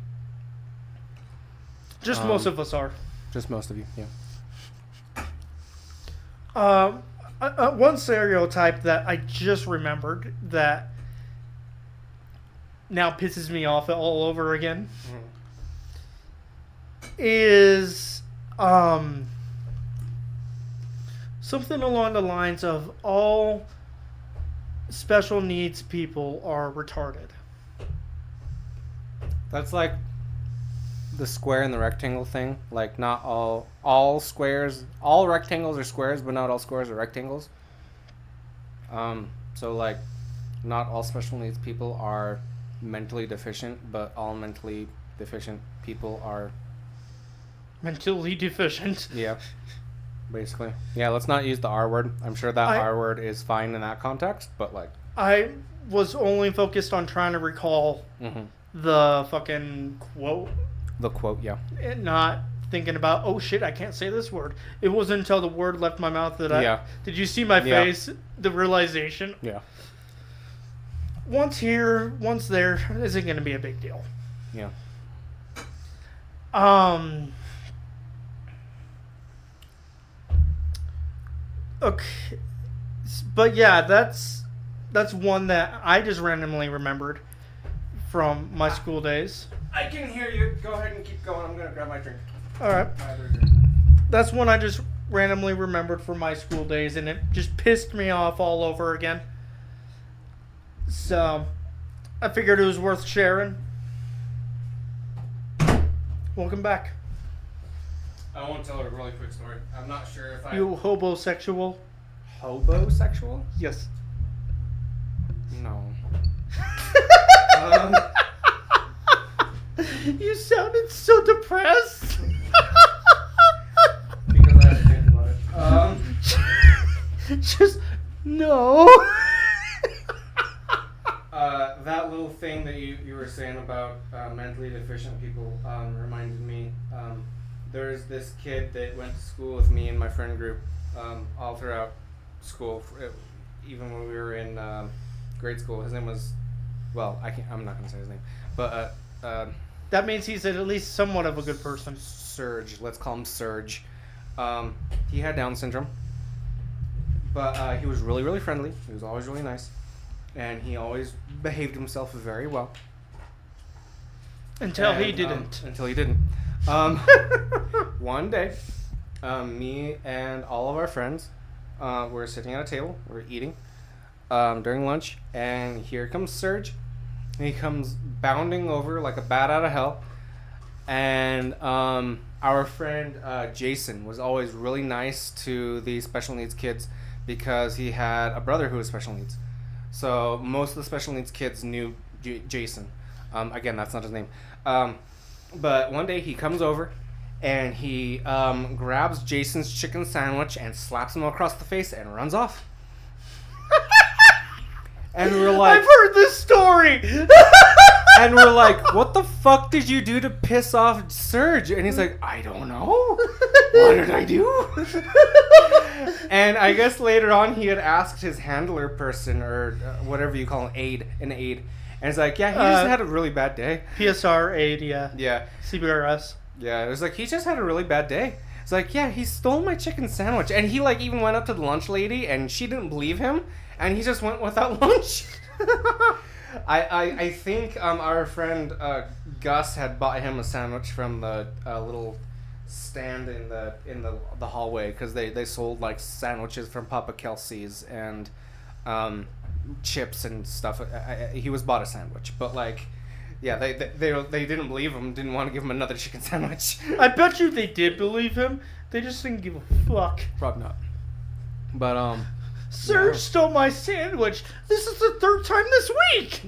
Just most of us are. Just most of you, yeah. One stereotype that I just remembered that now pisses me off all over again is something along the lines of all special needs people are retarded. That's like the square and the rectangle thing. Like, not all squares, all rectangles are squares, but not all squares are rectangles. So like, not all special needs people are mentally deficient, but all mentally deficient people are mentally deficient. Yeah, basically. Yeah, let's not use the R word. I'm sure that R word is fine in that context, but like, I was only focused on trying to recall the fucking quote. The quote, yeah. And not thinking about, oh shit, I can't say this word. It wasn't until the word left my mouth that I... Did you see my face? The realization? Yeah. Once here, once there, isn't going to be a big deal. Yeah. Okay. But yeah, that's one that I just randomly remembered from my school days. I can hear you. Go ahead and keep going. I'm going to grab my drink. All right. That's one I just randomly remembered from my school days, and it just pissed me off all over again. So, I figured it was worth sharing. Welcome back. I want to tell a really quick story. I'm not sure if You hobosexual? Hobosexual? Yes. No. You sounded so depressed. Because I had to think about it. Just no. That little thing that you were saying about mentally deficient people reminded me. There's this kid that went to school with me and my friend group all throughout school, even when we were in grade school. His name was, well, I'm not gonna say his name, but that means he's at least somewhat of a good person. Serge. Let's call him Serge. He had Down syndrome, but he was really, really friendly. He was always really nice, and he always behaved himself very well. Until he didn't. Until he didn't. One day, me and all of our friends were sitting at a table. We're eating during lunch, and here comes Serge. He comes bounding over like a bat out of hell, and our friend Jason was always really nice to the special needs kids because he had a brother who was special needs. So most of the special needs kids knew Jason. Again, that's not his name. But one day he comes over and he grabs Jason's chicken sandwich and slaps him across the face and runs off. And we're like, I've heard this story. And we're like, what the fuck did you do to piss off Serge? And he's like, I don't know. What did I do? And I guess later on he had asked his handler person or whatever you call an aide. And it's like, yeah, he just had a really bad day. PSR aide, yeah. Yeah. CBRS. Yeah, it was like, he just had a really bad day. It's like, yeah, he stole my chicken sandwich. And he like even went up to the lunch lady and she didn't believe him. And he just went without lunch. I think our friend Gus had bought him a sandwich from the little stand in the hallway because they sold like sandwiches from Papa Kelsey's and chips and stuff. He was bought a sandwich, but like, yeah, they didn't believe him. Didn't want to give him another chicken sandwich. I bet you they did believe him. They just didn't give a fuck. Probably not. But Serge stole my sandwich. This is the third time this week.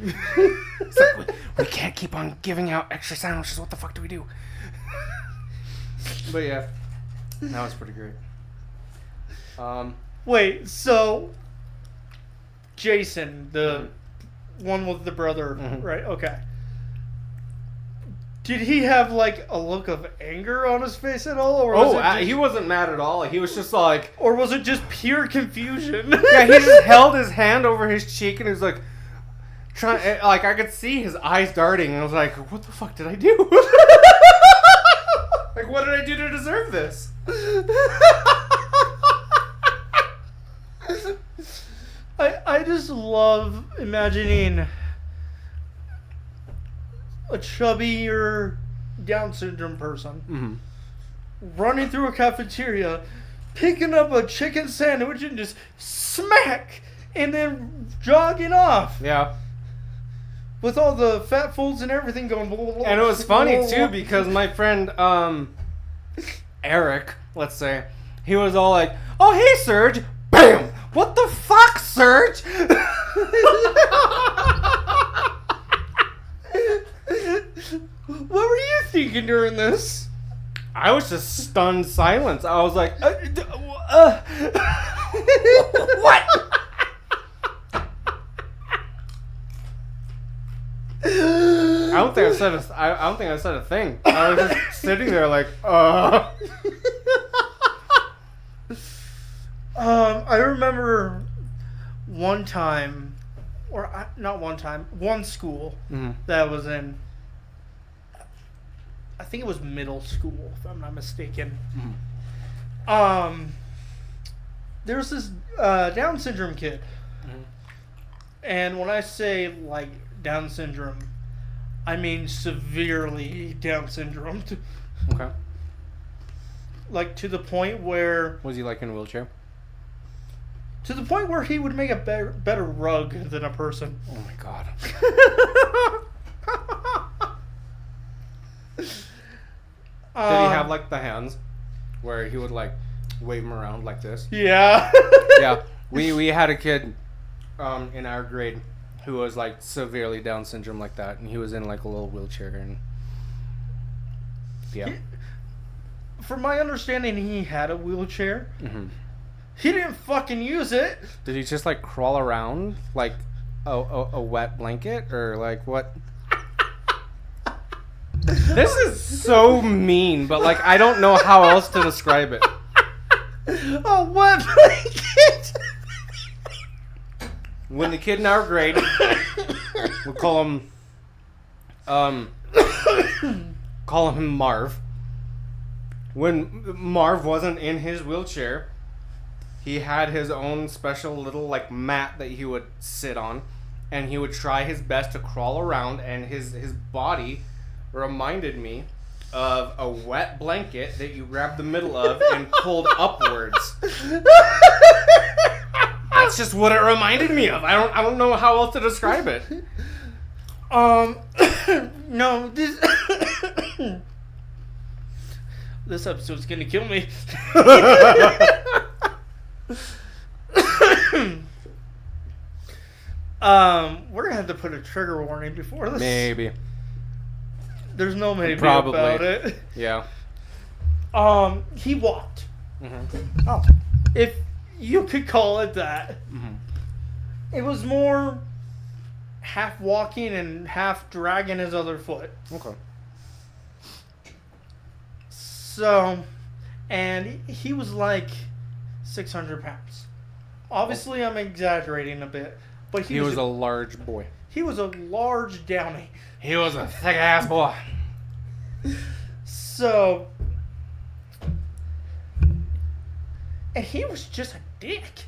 It's like, we can't keep on giving out extra sandwiches. What the fuck do we do? But yeah, that was pretty great. Wait, so Jason, the one with the brother, right? Okay. Did he have like a look of anger on his face at all, or was he wasn't mad at all. He was just like, or was it just pure confusion? Yeah, he just held his hand over his cheek and he was like, trying, like I could see his eyes darting, and I was like, what the fuck did I do? Like, what did I do to deserve this? I just love imagining a chubbier Down syndrome person running through a cafeteria, picking up a chicken sandwich and just smack, and then jogging off. Yeah. With all the fat folds and everything going. Blah, blah, blah, and it was funny blah, blah, too blah. because my friend Eric, let's say, he was all like, "Oh hey Serge," bam! What the fuck, Serge? What were you thinking during this? I was just stunned silence. I was like, what? I don't think I said a thing. I was just sitting there like, I remember one time, one school that I was in. I think it was middle school, if I'm not mistaken. There was this Down syndrome kid. And when I say, like, Down syndrome, I mean severely Down syndrome. Okay. Like, to the point where... Was he, like, in a wheelchair? To the point where he would make a better rug than a person. Oh, my God. Did he have, like, the hands where he would, like, wave them around like this? Yeah. Yeah. We had a kid in our grade who was, like, severely Down syndrome like that. And he was in, like, a little wheelchair. And yeah. From my understanding, he had a wheelchair. He didn't fucking use it. Did he just, like, crawl around like a wet blanket? Or, like, what? This is so mean, but, like, I don't know how else to describe it. A wet blanket. when the kid in our grade, we'll call him Marv. When Marv wasn't in his wheelchair, he had his own special little like mat that he would sit on, and he would try his best to crawl around, and his body reminded me of a wet blanket that you grabbed the middle of and pulled upwards. That's just what it reminded me of. I don't know how else to describe it. No, this episode's gonna kill me. We're gonna have to put a trigger warning before this. Maybe. There's no maybe Probably. about it. Yeah. He walked. Mm-hmm. Oh, if you could call it that. Mm-hmm. It was more half walking and half dragging his other foot. Okay. So, and he was like 600 pounds. Obviously, I'm exaggerating a bit, but He was a large boy. He was a large downy. He was a thick ass boy. So, and he was just a dick.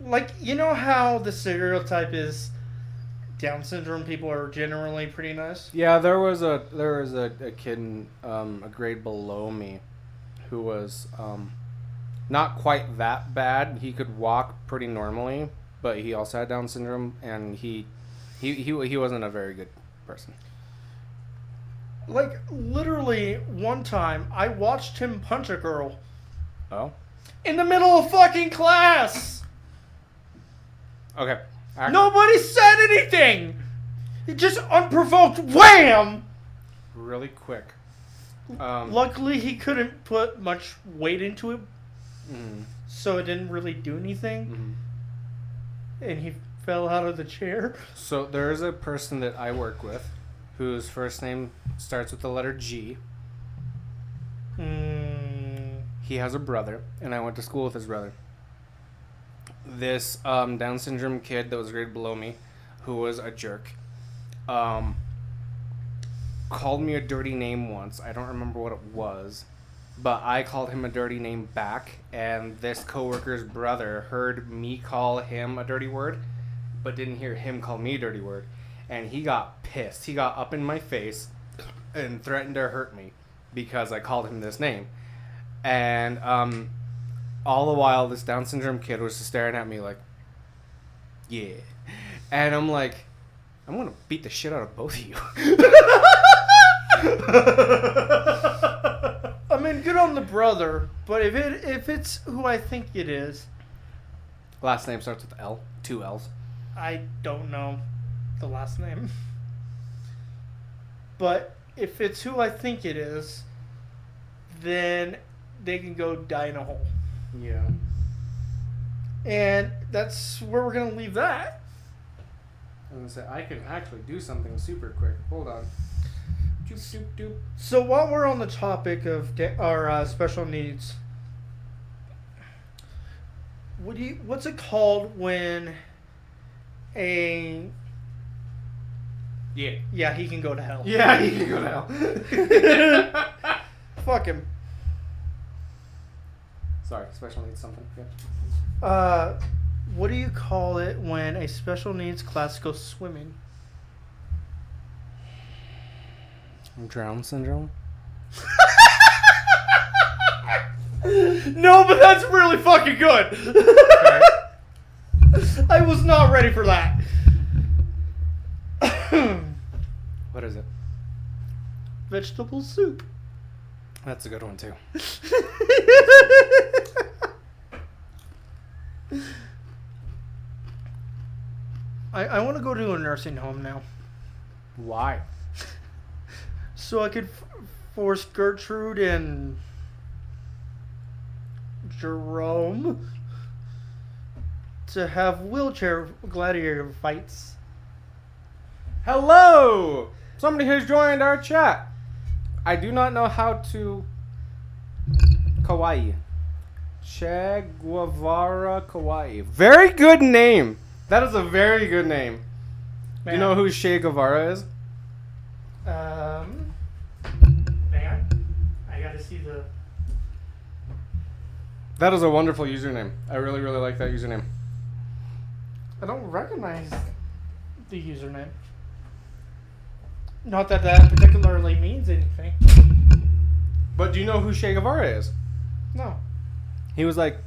Like, you know how the stereotype is Down syndrome people are generally pretty nice? Yeah, there was a kid in a grade below me who was not quite that bad. He could walk pretty normally, but he also had Down syndrome, and he wasn't a very good person. Like, literally, one time, I watched him punch a girl. Oh? In the middle of fucking class! Okay. Nobody said anything! He just unprovoked wham! Really quick. Luckily, he couldn't put much weight into it, Mm-hmm. so it didn't really do anything. Mm-hmm. And he fell out of the chair. So there is a person that I work with whose first name starts with the letter G. He has a brother, and I went to school with his brother. This Down syndrome kid that was a grade below me, who was a jerk, called me a dirty name once. I don't remember what it was, but I called him a dirty name back, and this coworker's brother heard me call him a dirty word, but didn't hear him call me a dirty word, and he got pissed. He got up in my face and threatened to hurt me because I called him this name. And all the while, this Down syndrome kid was just staring at me like, yeah. And I'm like, I'm going to beat the shit out of both of you. I mean, good on the brother, but if it's who I think it is, Last name starts with L. 2 L's. I don't know the last name. But if it's who I think it is, then they can go die in a hole. Yeah. And that's where we're going to leave that. I'm going to say, I can actually do something super quick. Hold on. Doop, doop, doop. So while we're on the topic of our special needs, what's it called when a... Yeah, he can go to hell. Yeah, he can go to hell. Fuck him. Sorry, special needs something. Yeah. What do you call it when a special needs class goes swimming? Drown syndrome? No, but that's really fucking good. Okay. I was not ready for that. What is it? Vegetable soup. That's a good one, too. I want to go to a nursing home now. Why? So I could force Gertrude and Jerome to have wheelchair gladiator fights. Hello! Somebody has joined our chat. I do not know how to kawaii. Che Guevara Kauai. Very good name. That is a very good name. Do you know who Che Guevara is? Man, I gotta see the. That is a wonderful username. I really, really like that username. I don't recognize the username. Not that that particularly means anything. But do you know who Che Guevara is? No. He was like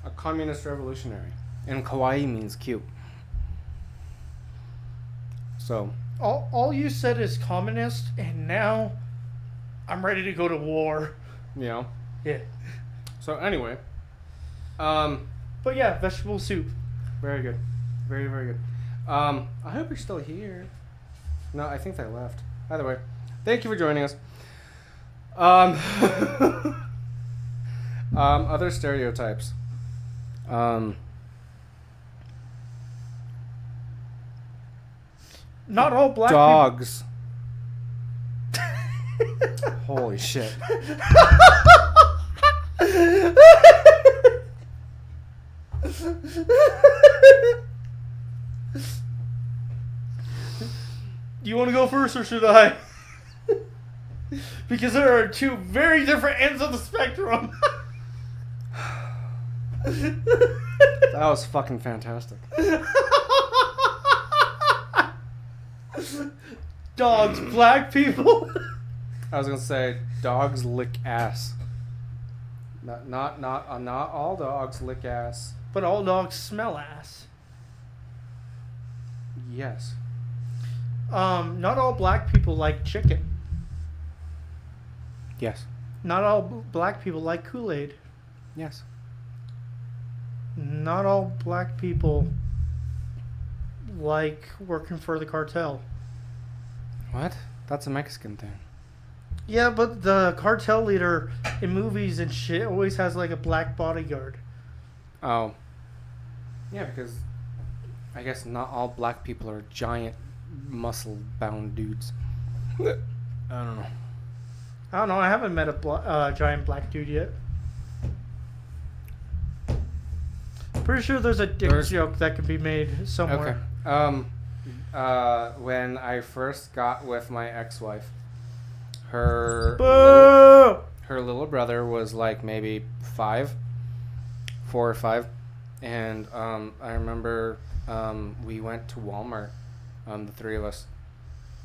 a communist revolutionary. And kawaii means cute. So. All you said is communist, and now I'm ready to go to war. You know? Yeah. So anyway. But yeah, vegetable soup. Very good. Very, very good. I hope you're still here. No, I think they left. Either way, thank you for joining us. Other stereotypes. Not all black dogs. Holy shit. Do you want to go first or should I? Because there are two very different ends of the spectrum. That was fucking fantastic. Dogs, black people. I was gonna say dogs lick ass. Not all dogs lick ass. But all dogs smell ass. Yes. Not all black people like chicken. Yes. Not all black people like Kool-Aid. Yes. Not all black people like working for the cartel. What? That's a Mexican thing. Yeah, but the cartel leader in movies and shit always has like a black bodyguard. Oh. Yeah, because I guess not all black people are giant, muscle-bound dudes. I don't know. I don't know. I haven't met a giant black dude yet. Pretty sure there's a dick joke that can be made somewhere. Okay. When I first got with my ex-wife, her little brother was like maybe 4 or 5, and I remember we went to Walmart, the three of us,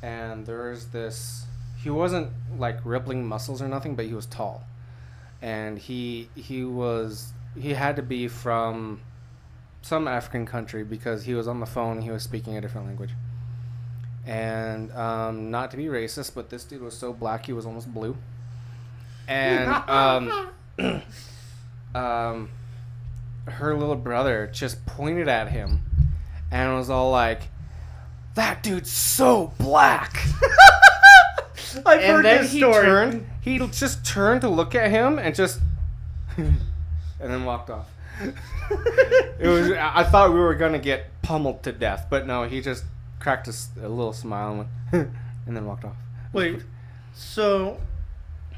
and there was this. He wasn't like rippling muscles or nothing, but he was tall, and he had to be from some African country because he was on the phone. He was speaking a different language, and not to be racist, but this dude was so black he was almost blue, and her little brother just pointed at him, and was all like, "That dude's so black." I've heard this story. He just turned to look at him and just, and then walked off. It was. I thought we were gonna get pummeled to death, but no. He just cracked a little smile and went, and then walked off. Wait, so,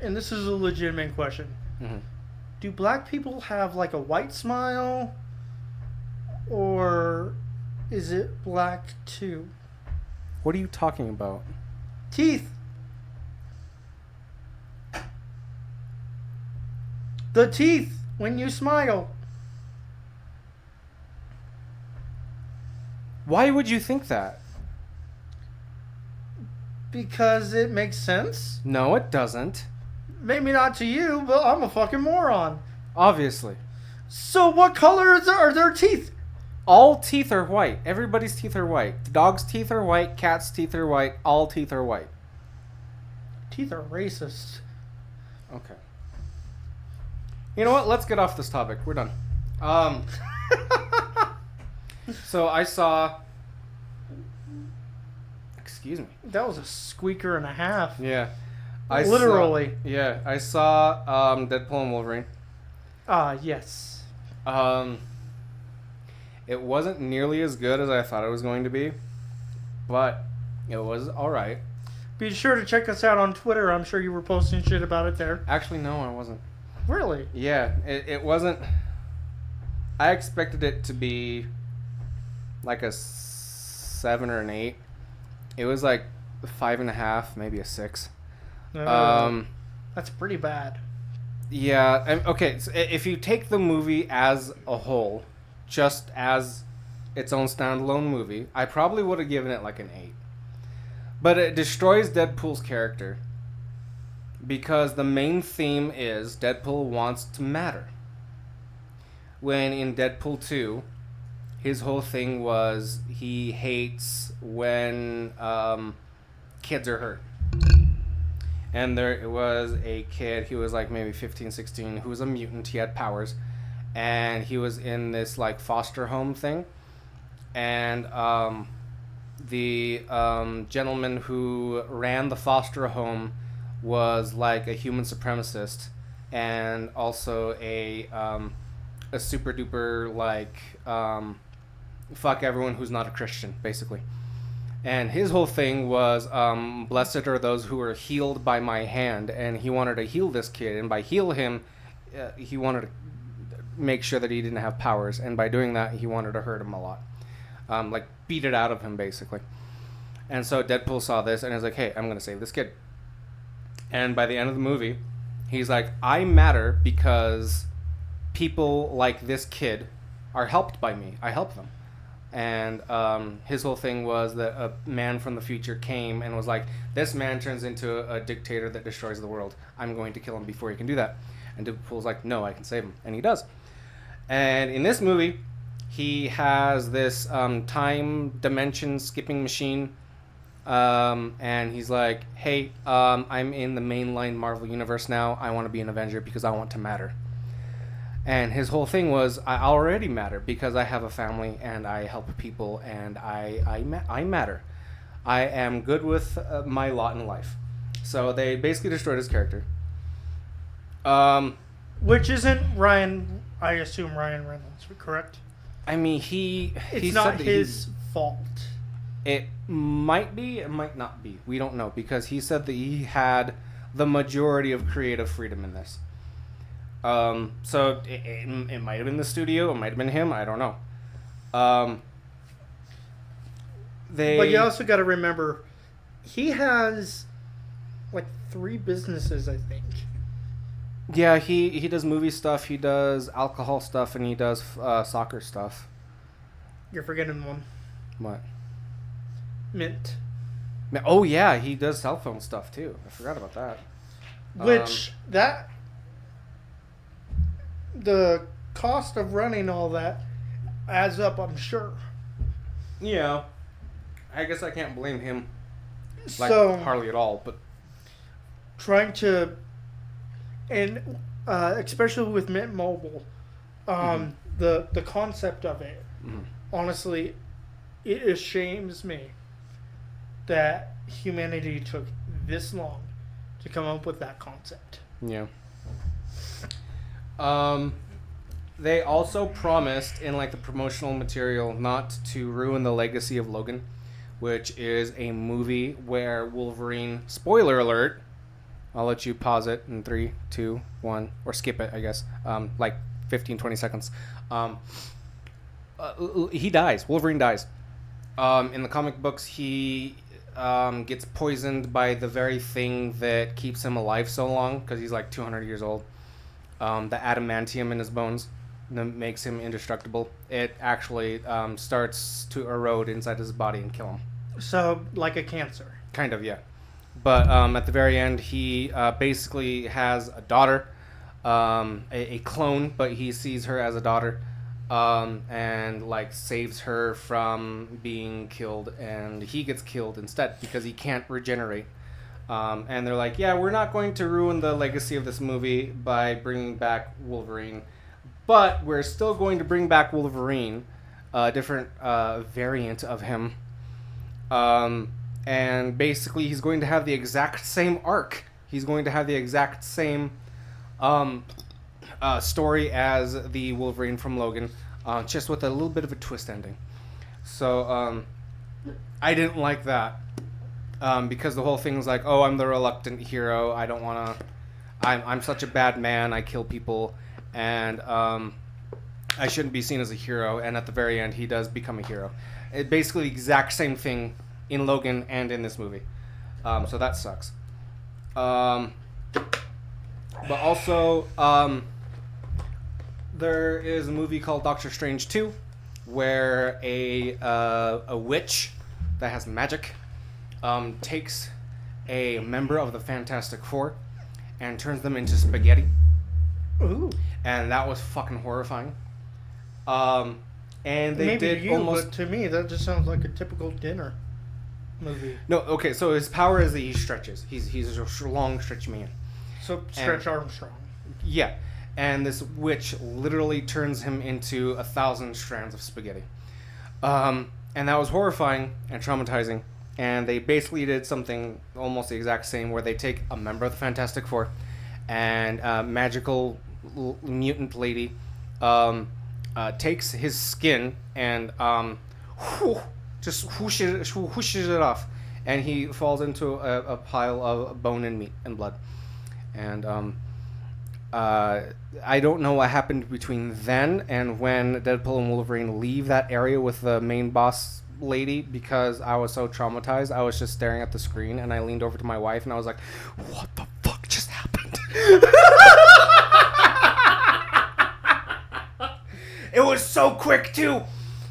and this is a legitimate question. Mm-hmm. Do black people have like a white smile, or is it black too? What are you talking about? Teeth. The teeth when you smile. Why would you think that? Because it makes sense. No, it doesn't. Maybe not to you, but I'm a fucking moron. Obviously. So what colors are their teeth? All teeth are white. Everybody's teeth are white. The dog's teeth are white. Cat's teeth are white. All teeth are white. Teeth are racist. Okay. You know what? Let's get off this topic. We're done. So I saw... Excuse me. That was a squeaker and a half. Yeah. Literally. I saw Deadpool and Wolverine. Yes. It wasn't nearly as good as I thought it was going to be, but it was alright. Be sure to check us out on Twitter. I'm sure you were posting shit about it there. Actually, no, I wasn't. Really? Yeah, it wasn't... I expected it to be like a 7 or an 8. It was like 5.5, maybe a 6. That's pretty bad. Yeah. Okay. So if you take the movie as a whole, just as its own standalone movie, I probably would have given it like an 8. But it destroys Deadpool's character because the main theme is Deadpool wants to matter. When in Deadpool 2, his whole thing was he hates when kids are hurt. And there was a kid, he was like maybe 15, 16, who was a mutant, he had powers. And he was in this like foster home thing. And the gentleman who ran the foster home was like a human supremacist and also a super duper like fuck everyone who's not a Christian, basically. And his whole thing was blessed are those who are healed by my hand, and he wanted to heal this kid, and by heal him he wanted to make sure that he didn't have powers, and by doing that he wanted to hurt him a lot, like beat it out of him basically. And so Deadpool saw this and is like, hey, I'm gonna save this kid. And by the end of the movie he's like, I matter because people like this kid are helped by me. I help them. And his whole thing was that a man from the future came and was like, this man turns into a dictator that destroys the world. I'm going to kill him before he can do that. And Deadpool's like, no, I can save him. And he does. And in this movie, he has this time dimension skipping machine. And he's like, hey, I'm in the mainline Marvel universe now. I want to be an Avenger because I want to matter. And his whole thing was, I already matter because I have a family and I help people and I matter. I am good with my lot in life. So they basically destroyed his character. Which isn't Ryan, I assume Ryan Reynolds, correct? I mean, it's not his fault. It might be, it might not be. We don't know because he said that he had the majority of creative freedom in this. So it might have been the studio, it might have been him, I don't know. But you also got to remember, he has like 3 businesses, I think. Yeah, he does movie stuff, he does alcohol stuff, and he does soccer stuff. You're forgetting one. What? Mint. Oh yeah, he does cell phone stuff too. I forgot about that. Which the cost of running all that adds up, I'm sure. Yeah. I guess I can't blame him. Like, so, hardly at all, but trying to, and especially with Mint Mobile, the concept of it, honestly, it shames me that humanity took this long to come up with that concept. Yeah. They also promised in like the promotional material not to ruin the legacy of Logan, which is a movie where Wolverine, spoiler alert, I'll let you pause it in 3, 2, 1, or skip it, I guess, like 15, 20 seconds. He dies. Wolverine dies. In the comic books, he gets poisoned by the very thing that keeps him alive so long, because he's like 200 years old. The adamantium in his bones that makes him indestructible. It actually starts to erode inside his body and kill him. So, like a cancer. Kind of, yeah. But at the very end, he basically has a daughter, a clone, but he sees her as a daughter, and like saves her from being killed, and he gets killed instead because he can't regenerate. And they're like, yeah, we're not going to ruin the legacy of this movie by bringing back Wolverine, but we're still going to bring back Wolverine, a different variant of him. And basically he's going to have the exact same arc. He's going to have the exact same story as the Wolverine from Logan, just with a little bit of a twist ending. So I didn't like that. Because the whole thing's like, oh, I'm the reluctant hero. I don't want to. I'm such a bad man. I kill people, and I shouldn't be seen as a hero, and at the very end, he does become a hero. It basically the exact same thing in Logan and in this movie. So that sucks. But also, there is a movie called Doctor Strange 2, where a witch that has magic takes a member of the Fantastic Four and turns them into spaghetti. Ooh. And that was fucking horrifying. And they Maybe did to you, almost... but to me, that just sounds like a typical dinner movie. No, okay, so his power is that he stretches. He's a long, stretchy man. So, Stretch Armstrong. Yeah. And this witch literally turns him into 1,000 strands of spaghetti. And that was horrifying and traumatizing. And they basically did something almost the exact same, where they take a member of the Fantastic Four and a magical mutant lady takes his skin and just whooshes it off. And he falls into a pile of bone and meat and blood. And I don't know what happened between then and when Deadpool and Wolverine leave that area with the main boss lady, because I was so traumatized. I was just staring at the screen, and I leaned over to my wife and I was like, what the fuck just happened? It was so quick too.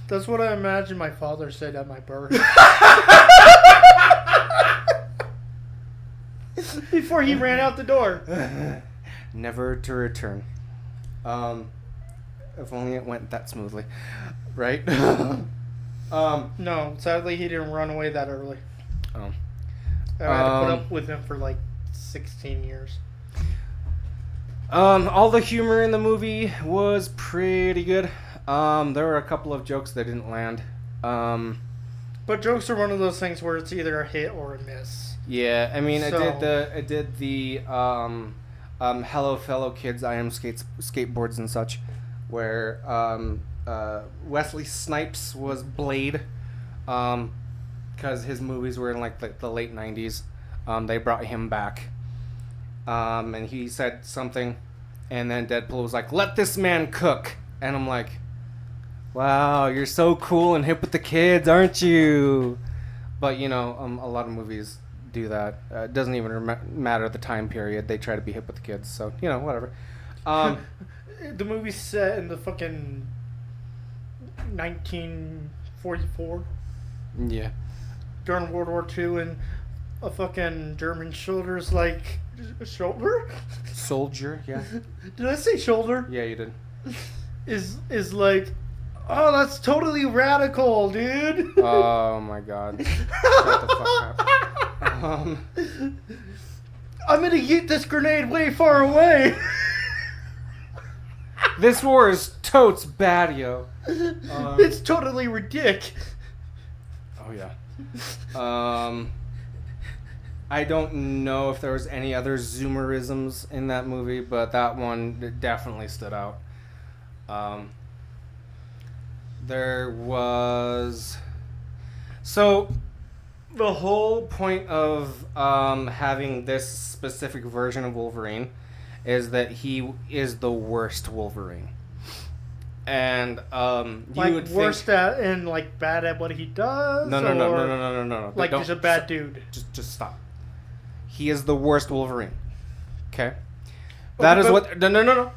That's what I imagine my father said at my birth. Before he ran out the door. Never to return. If only it went that smoothly. Right? No, sadly he didn't run away that early. Oh. I had to put up with him for like 16 years. All the humor in the movie was pretty good. There were a couple of jokes that didn't land. But jokes are one of those things where it's either a hit or a miss. Yeah, I mean, So- I did the hello fellow kids, I am skateboards and such, where Wesley Snipes was Blade, because his movies were in like the late 90s. They brought him back, and he said something, and then Deadpool was like, "Let this man cook," and I'm like, "Wow, you're so cool and hip with the kids, aren't you?" But you know, a lot of movies do that. It doesn't even matter the time period. They try to be hip with the kids, so you know, whatever. The movie's set in the fucking 1944 Yeah. during World War II, and a fucking German soldier's like, shoulder? Soldier, yeah. Did I say shoulder? Yeah, you did. Is like, oh, that's totally radical, dude. Oh my god. Shut the fuck up. I'm gonna yeet this grenade way far away. This war is totes bad, yo. It's totally ridiculous. Oh yeah. I don't know if there was any other zoomerisms in that movie, but that one definitely stood out. There was... So, the whole point of having this specific version of Wolverine is that he is the worst Wolverine. And you Like would worst think... at and like bad at what he does. No. Like Don't- he's a bad dude. Just stop. He is the worst Wolverine. Okay? That is what... No.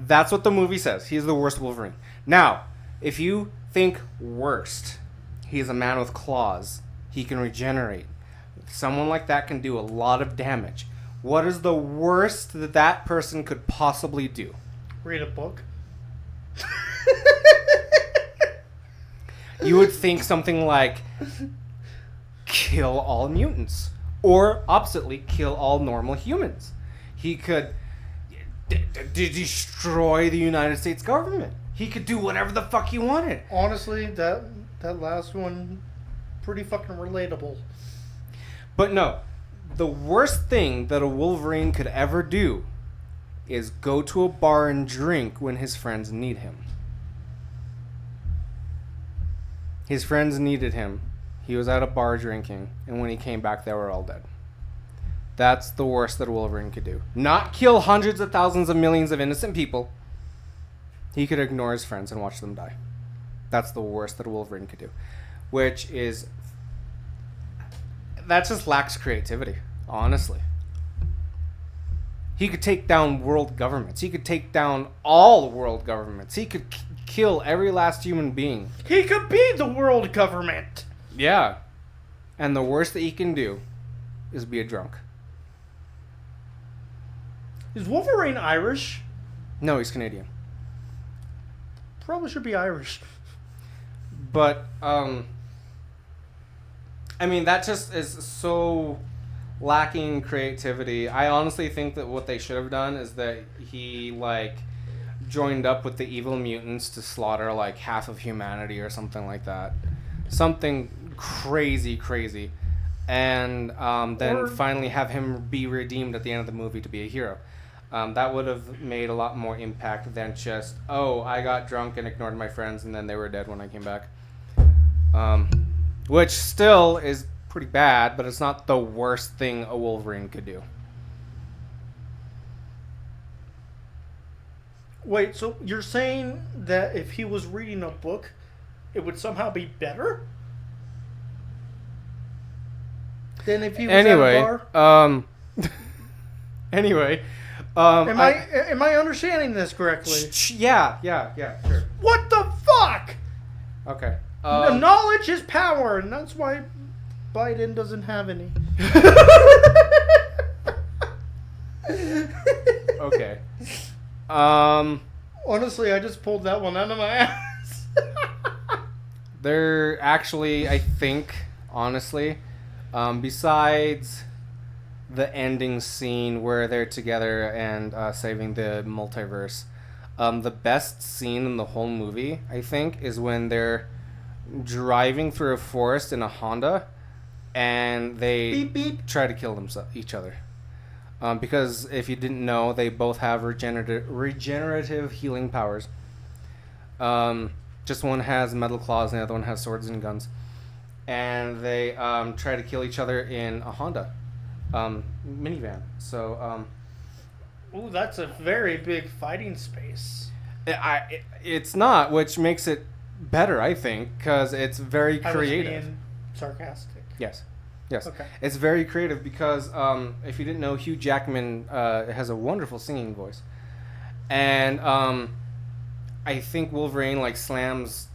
That's what the movie says. He's the worst Wolverine. Now, if you think worst, he's a man with claws. He can regenerate. Someone like that can do a lot of damage. What is the worst that person could possibly do? Read a book. You would think something like kill all mutants, or oppositely, kill all normal humans. He could destroy the United States government. He could do whatever the fuck he wanted. Honestly, that last one, pretty fucking relatable. But no, the worst thing that a Wolverine could ever do is go to a bar and drink when his friends need him. His friends needed him. He was at a bar drinking, and when he came back, they were all dead. That's the worst that a Wolverine could do. Not kill hundreds of thousands of millions of innocent people. He could ignore his friends and watch them die. That's the worst that a Wolverine could do. Which is... That just lacks creativity, honestly. He could take down world governments. He could take down all world governments. He could kill every last human being. He could be the world government. Yeah. And the worst that he can do is be a drunk. Is Wolverine Irish? No, he's Canadian. Probably should be Irish. But, I mean, that just is so lacking creativity. I honestly think that what they should have done is that he, like, joined up with the evil mutants to slaughter, like, half of humanity or something like that. Something crazy. And then finally have him be redeemed at the end of the movie to be a hero. That would have made a lot more impact than just, oh, I got drunk and ignored my friends and then they were dead when I came back. Which still is pretty bad, but it's not the worst thing a Wolverine could do. Wait, so you're saying that if he was reading a book, it would somehow be better than if he was at a bar? Anyway, am I understanding this correctly? Yeah, sure. What the fuck? Okay. Knowledge is power, and that's why Biden doesn't have any. Okay. Honestly, I just pulled that one out of my ass. They're actually, I think, honestly, besides the ending scene where they're together and saving the multiverse, the best scene in the whole movie, I think, is when they're driving through a forest in a Honda and they beep, beep. try to kill each other. Because if you didn't know, they both have regenerative healing powers. Just one has metal claws and the other one has swords and guns. And they try to kill each other in a Honda minivan. So, ooh, that's a very big fighting space. It's not, which makes it better, I think, because it's very creative. I was being sarcastic. Yes. Okay. It's very creative because if you didn't know, Hugh Jackman has a wonderful singing voice, and I think Wolverine like slams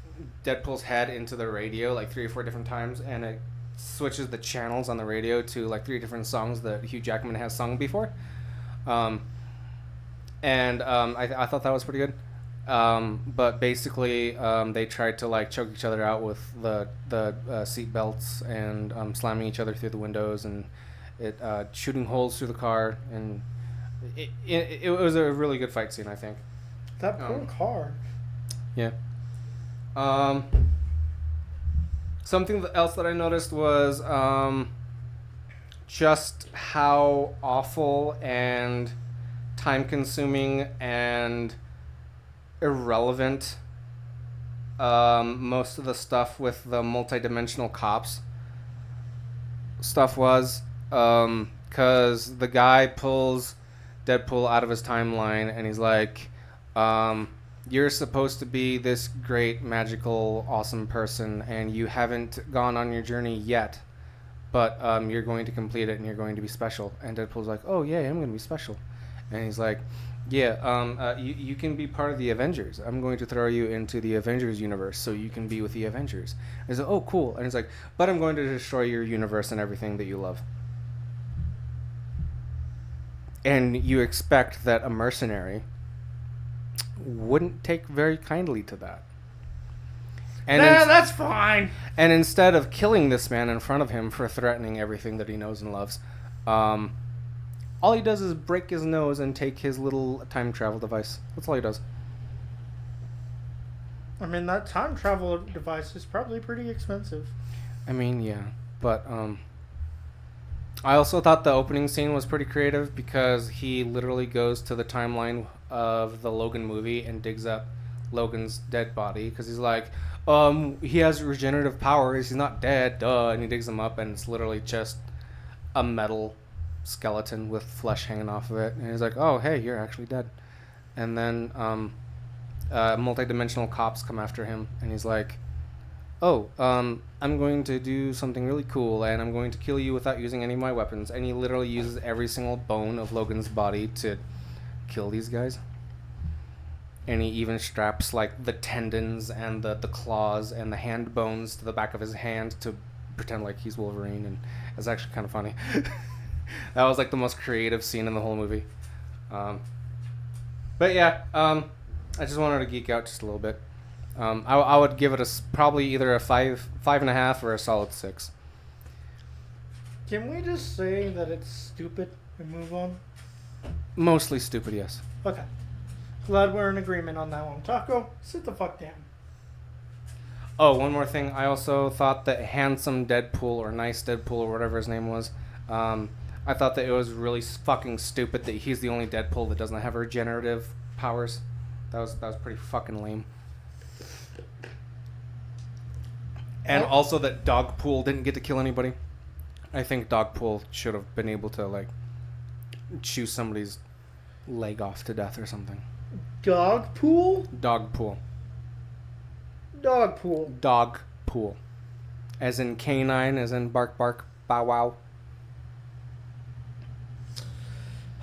Deadpool's head into the radio like 3 or 4 different times, and it switches the channels on the radio to like 3 different songs that Hugh Jackman has sung before, I thought that was pretty good. But basically, they tried to like choke each other out with the seat belts and slamming each other through the windows and shooting holes through the car, and it was a really good fight scene, I think. That poor car. Yeah. Something else that I noticed was just how awful and time-consuming and irrelevant most of the stuff with the multidimensional cops stuff was, because the guy pulls Deadpool out of his timeline and he's like, you're supposed to be this great, magical, awesome person and you haven't gone on your journey yet, but you're going to complete it and you're going to be special. And Deadpool's like, oh yeah, I'm going to be special. And he's like, yeah, you can be part of the Avengers. I'm going to throw you into the Avengers universe so you can be with the Avengers. And he's like, oh, cool. And he's like, but I'm going to destroy your universe and everything that you love. And you expect that a mercenary wouldn't take very kindly to that. And that's fine. And instead of killing this man in front of him for threatening everything that he knows and loves, all he does is break his nose and take his little time travel device. That's all he does. I mean, that time travel device is probably pretty expensive. I mean, yeah. But I also thought the opening scene was pretty creative because he literally goes to the timeline of the Logan movie and digs up Logan's dead body because he's like, he has regenerative powers. He's not dead, duh. And he digs him up and it's literally just a metal skeleton with flesh hanging off of it, and he's like, oh hey, you're actually dead. And then multi-dimensional cops come after him, and he's like, "Oh, I'm going to do something really cool, and I'm going to kill you without using any of my weapons." And he literally uses every single bone of Logan's body to kill these guys. And he even straps like the tendons and the claws and the hand bones to the back of his hand to pretend like he's Wolverine, and it's actually kind of funny. That was like the most creative scene in the whole movie. But yeah, I just wanted to geek out just a little bit. I would give it probably either a 5.5, or a solid 6. Can we just say that it's stupid and move on? Mostly stupid, yes. Okay. Glad we're in agreement on that one. Taco, sit the fuck down. Oh, one more thing. I also thought that Handsome Deadpool, or Nice Deadpool, or whatever his name was, I thought that it was really fucking stupid that he's the only Deadpool that doesn't have regenerative powers. That was pretty fucking lame. And also that Dogpool didn't get to kill anybody. I think Dogpool should have been able to, like, chew somebody's leg off to death or something. Dogpool? Dogpool. Dogpool. Dogpool. As in canine, as in bark bark, bow wow.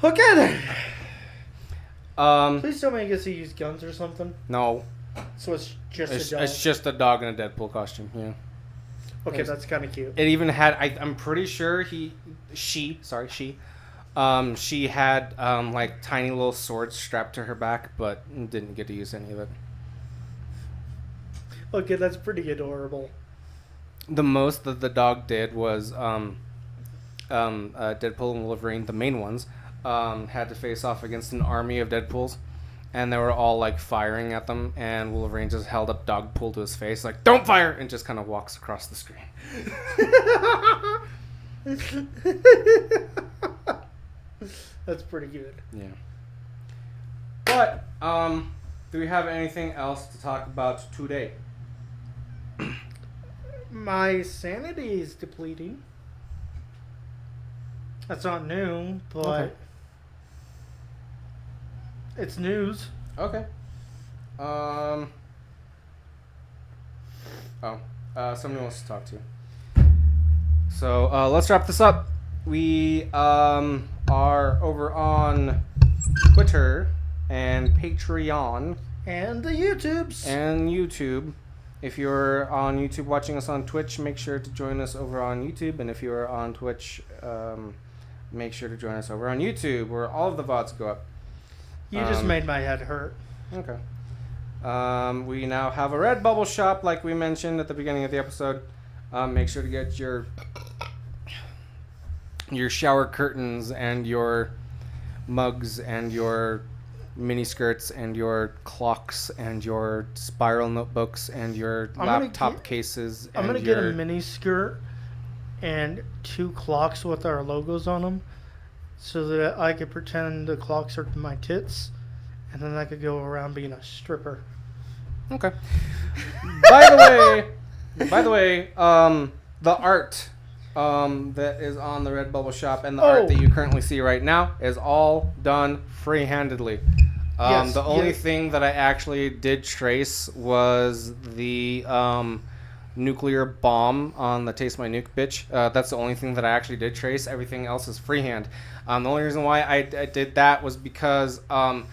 Okay then. Um, Please tell me he gets to use guns or something. No. So it's just a dog. It's just a dog in a Deadpool costume, yeah. Okay, that's kind of cute. It even had, I'm pretty sure she had like tiny little swords strapped to her back, but didn't get to use any of it. Okay, that's pretty adorable. The most that the dog did was Deadpool and Wolverine, the main ones, had to face off against an army of Deadpools, and they were all like firing at them, and Wolverine just held up Dogpool to his face like, "Don't fire!" and just kind of walks across the screen. That's pretty good. Yeah. But do we have anything else to talk about today? My sanity is depleting. That's not new, but Okay. It's news. Okay. Somebody wants to talk to you. So let's wrap this up. We are over on Twitter and Patreon And the YouTubes. and YouTube. If you're on YouTube watching us on Twitch, make sure to join us over on YouTube. And if you're on Twitch, make sure to join us over on YouTube, where all of the VODs go up. You just made my head hurt. Okay. We now have a Redbubble shop, like we mentioned at the beginning of the episode. Make sure to get your shower curtains and your mugs and your mini skirts and your clocks and your spiral notebooks and your laptop cases. I'm gonna get a mini skirt and 2 clocks with our logos on them, so that I could pretend the clocks are my tits, and then I could go around being a stripper. Okay. By the way, the art that is on the Redbubble shop and the art that you currently see right now is all done free-handedly. The only thing that I actually did trace was the nuclear bomb on the Taste My Nuke bitch. That's the only thing that I actually did trace. Everything else is freehand. The only reason why I did that was because I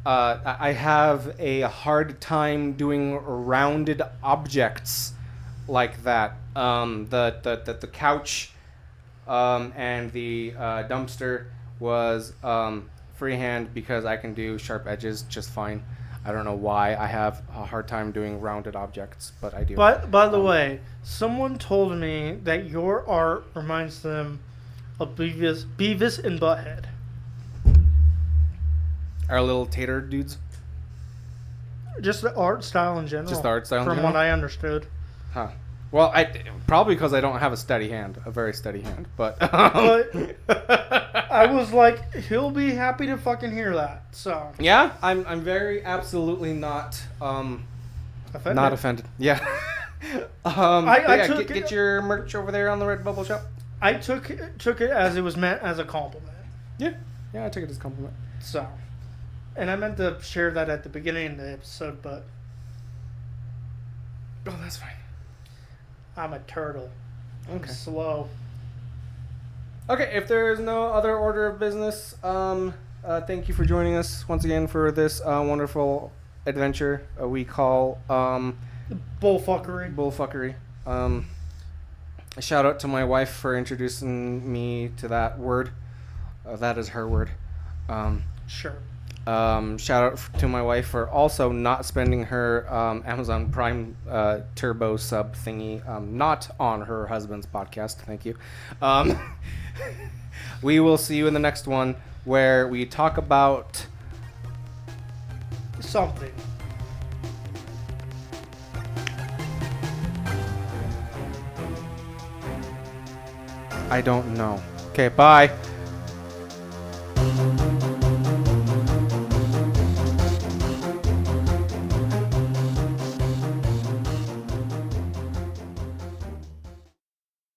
have a hard time doing rounded objects like that. The couch and the dumpster was freehand because I can do sharp edges just fine. I don't know why I have a hard time doing rounded objects, but I do. But by the way, someone told me that your art reminds them of Beavis and Butthead. Our little tater dudes? Just the art style in general. Just the art style in From general? what I understood. Huh. Well, probably because I don't have a steady hand, a very steady hand, but... But I was like, he'll be happy to fucking hear that, so... Yeah, I'm very absolutely not, Offended. Not offended. Yeah. Get your merch over there on the Redbubble shop. I took it as it was meant as a compliment. Yeah, I took it as a compliment. So, And I meant to share that at the beginning of the episode, but Oh, that's fine. I'm a turtle. I'm Okay. slow. Okay, if there is no other order of business, thank you for joining us once again for this wonderful adventure we call Bullfuckery. Bullfuckery. A shout out to my wife for introducing me to that word. That is her word. Sure. Shout out to my wife for also not spending her Amazon Prime Turbo sub thingy not on her husband's podcast. Thank you. We will see you in the next one where we talk about Something. I don't know. Okay, bye.